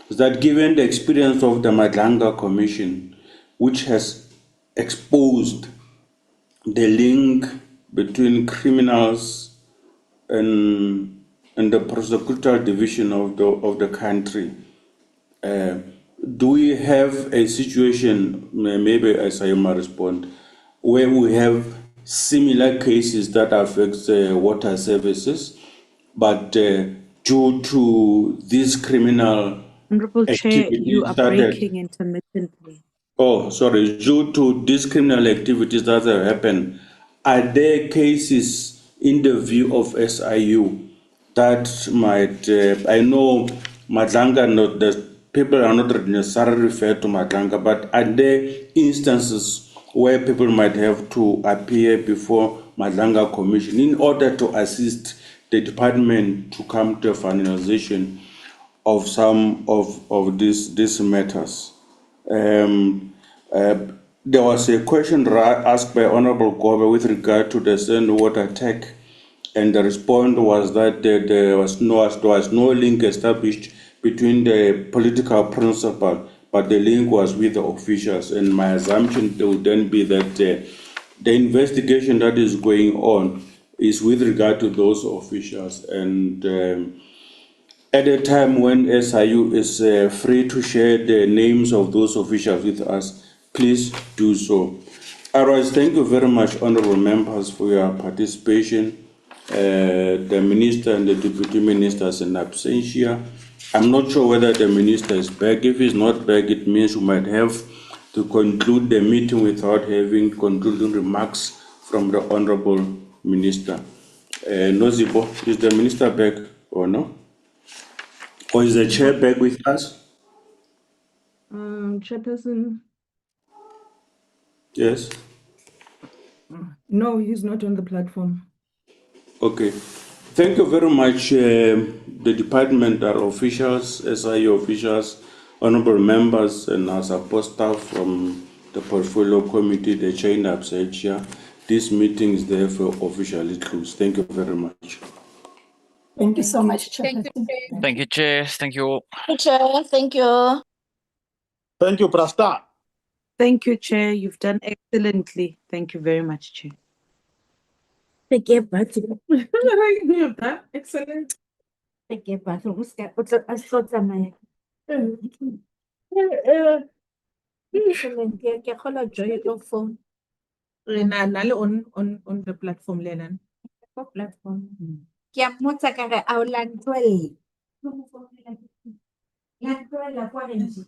is that given the experience of the Madlanga Commission, which has exposed the link between criminals and the prosecutorial division of the country, do we have a situation, maybe as I might respond, where we have similar cases that affect water services, but due to these criminal Honorable Chair, activities you are breaking intermittently. Oh, sorry. Due to these criminal activities that have happened, are there cases in the view of SIU that might, I know Madlanga, the people are not necessarily referred to Madlanga, but are there instances where people might have to appear before Madlanga Commission in order to assist the department to come to a finalization of some of these matters? There was a question asked by Honorable Gobe with regard to the Sand Water Tech, and the response was that there was no link established between the political principle but the link was with the officials. And my assumption would then be that the investigation that is going on is with regard to those officials. And at a time when SIU is free to share the names of those officials with us, please do so. Otherwise, thank you very much, honorable members, for your participation. The minister and the deputy ministers in absentia. I'm not sure whether the minister is back. If he's not back, it means we might have to conclude the meeting without having concluding remarks from the honorable minister. Nozibo, is the minister back or no? Or is the chair back with us? Chairperson, Yes. no, he's not on the platform. Okay. Thank you very much, the departmental officials, SIU officials, honorable members, and our support staff from the portfolio committee, the chair in absentia. This meeting is therefore officially closed. Thank you very much. Thank you so much, Thank you, Chairperson. Chair. Thank you, Chair. Thank you all. Chair, thank you. Thank you, Prasta. Thank you, Chair. You've done excellently. Thank you very much, Chair. Thank you, Bathroom. You've done excellent. Thank you, Bathroom. I saw some. Excellent. Ke kgola Joy o phone. Nale on the platform, Lenan. Ko platform. Ke a mmotsa ka re a o la ntlohella. La ntlohella kwa renji.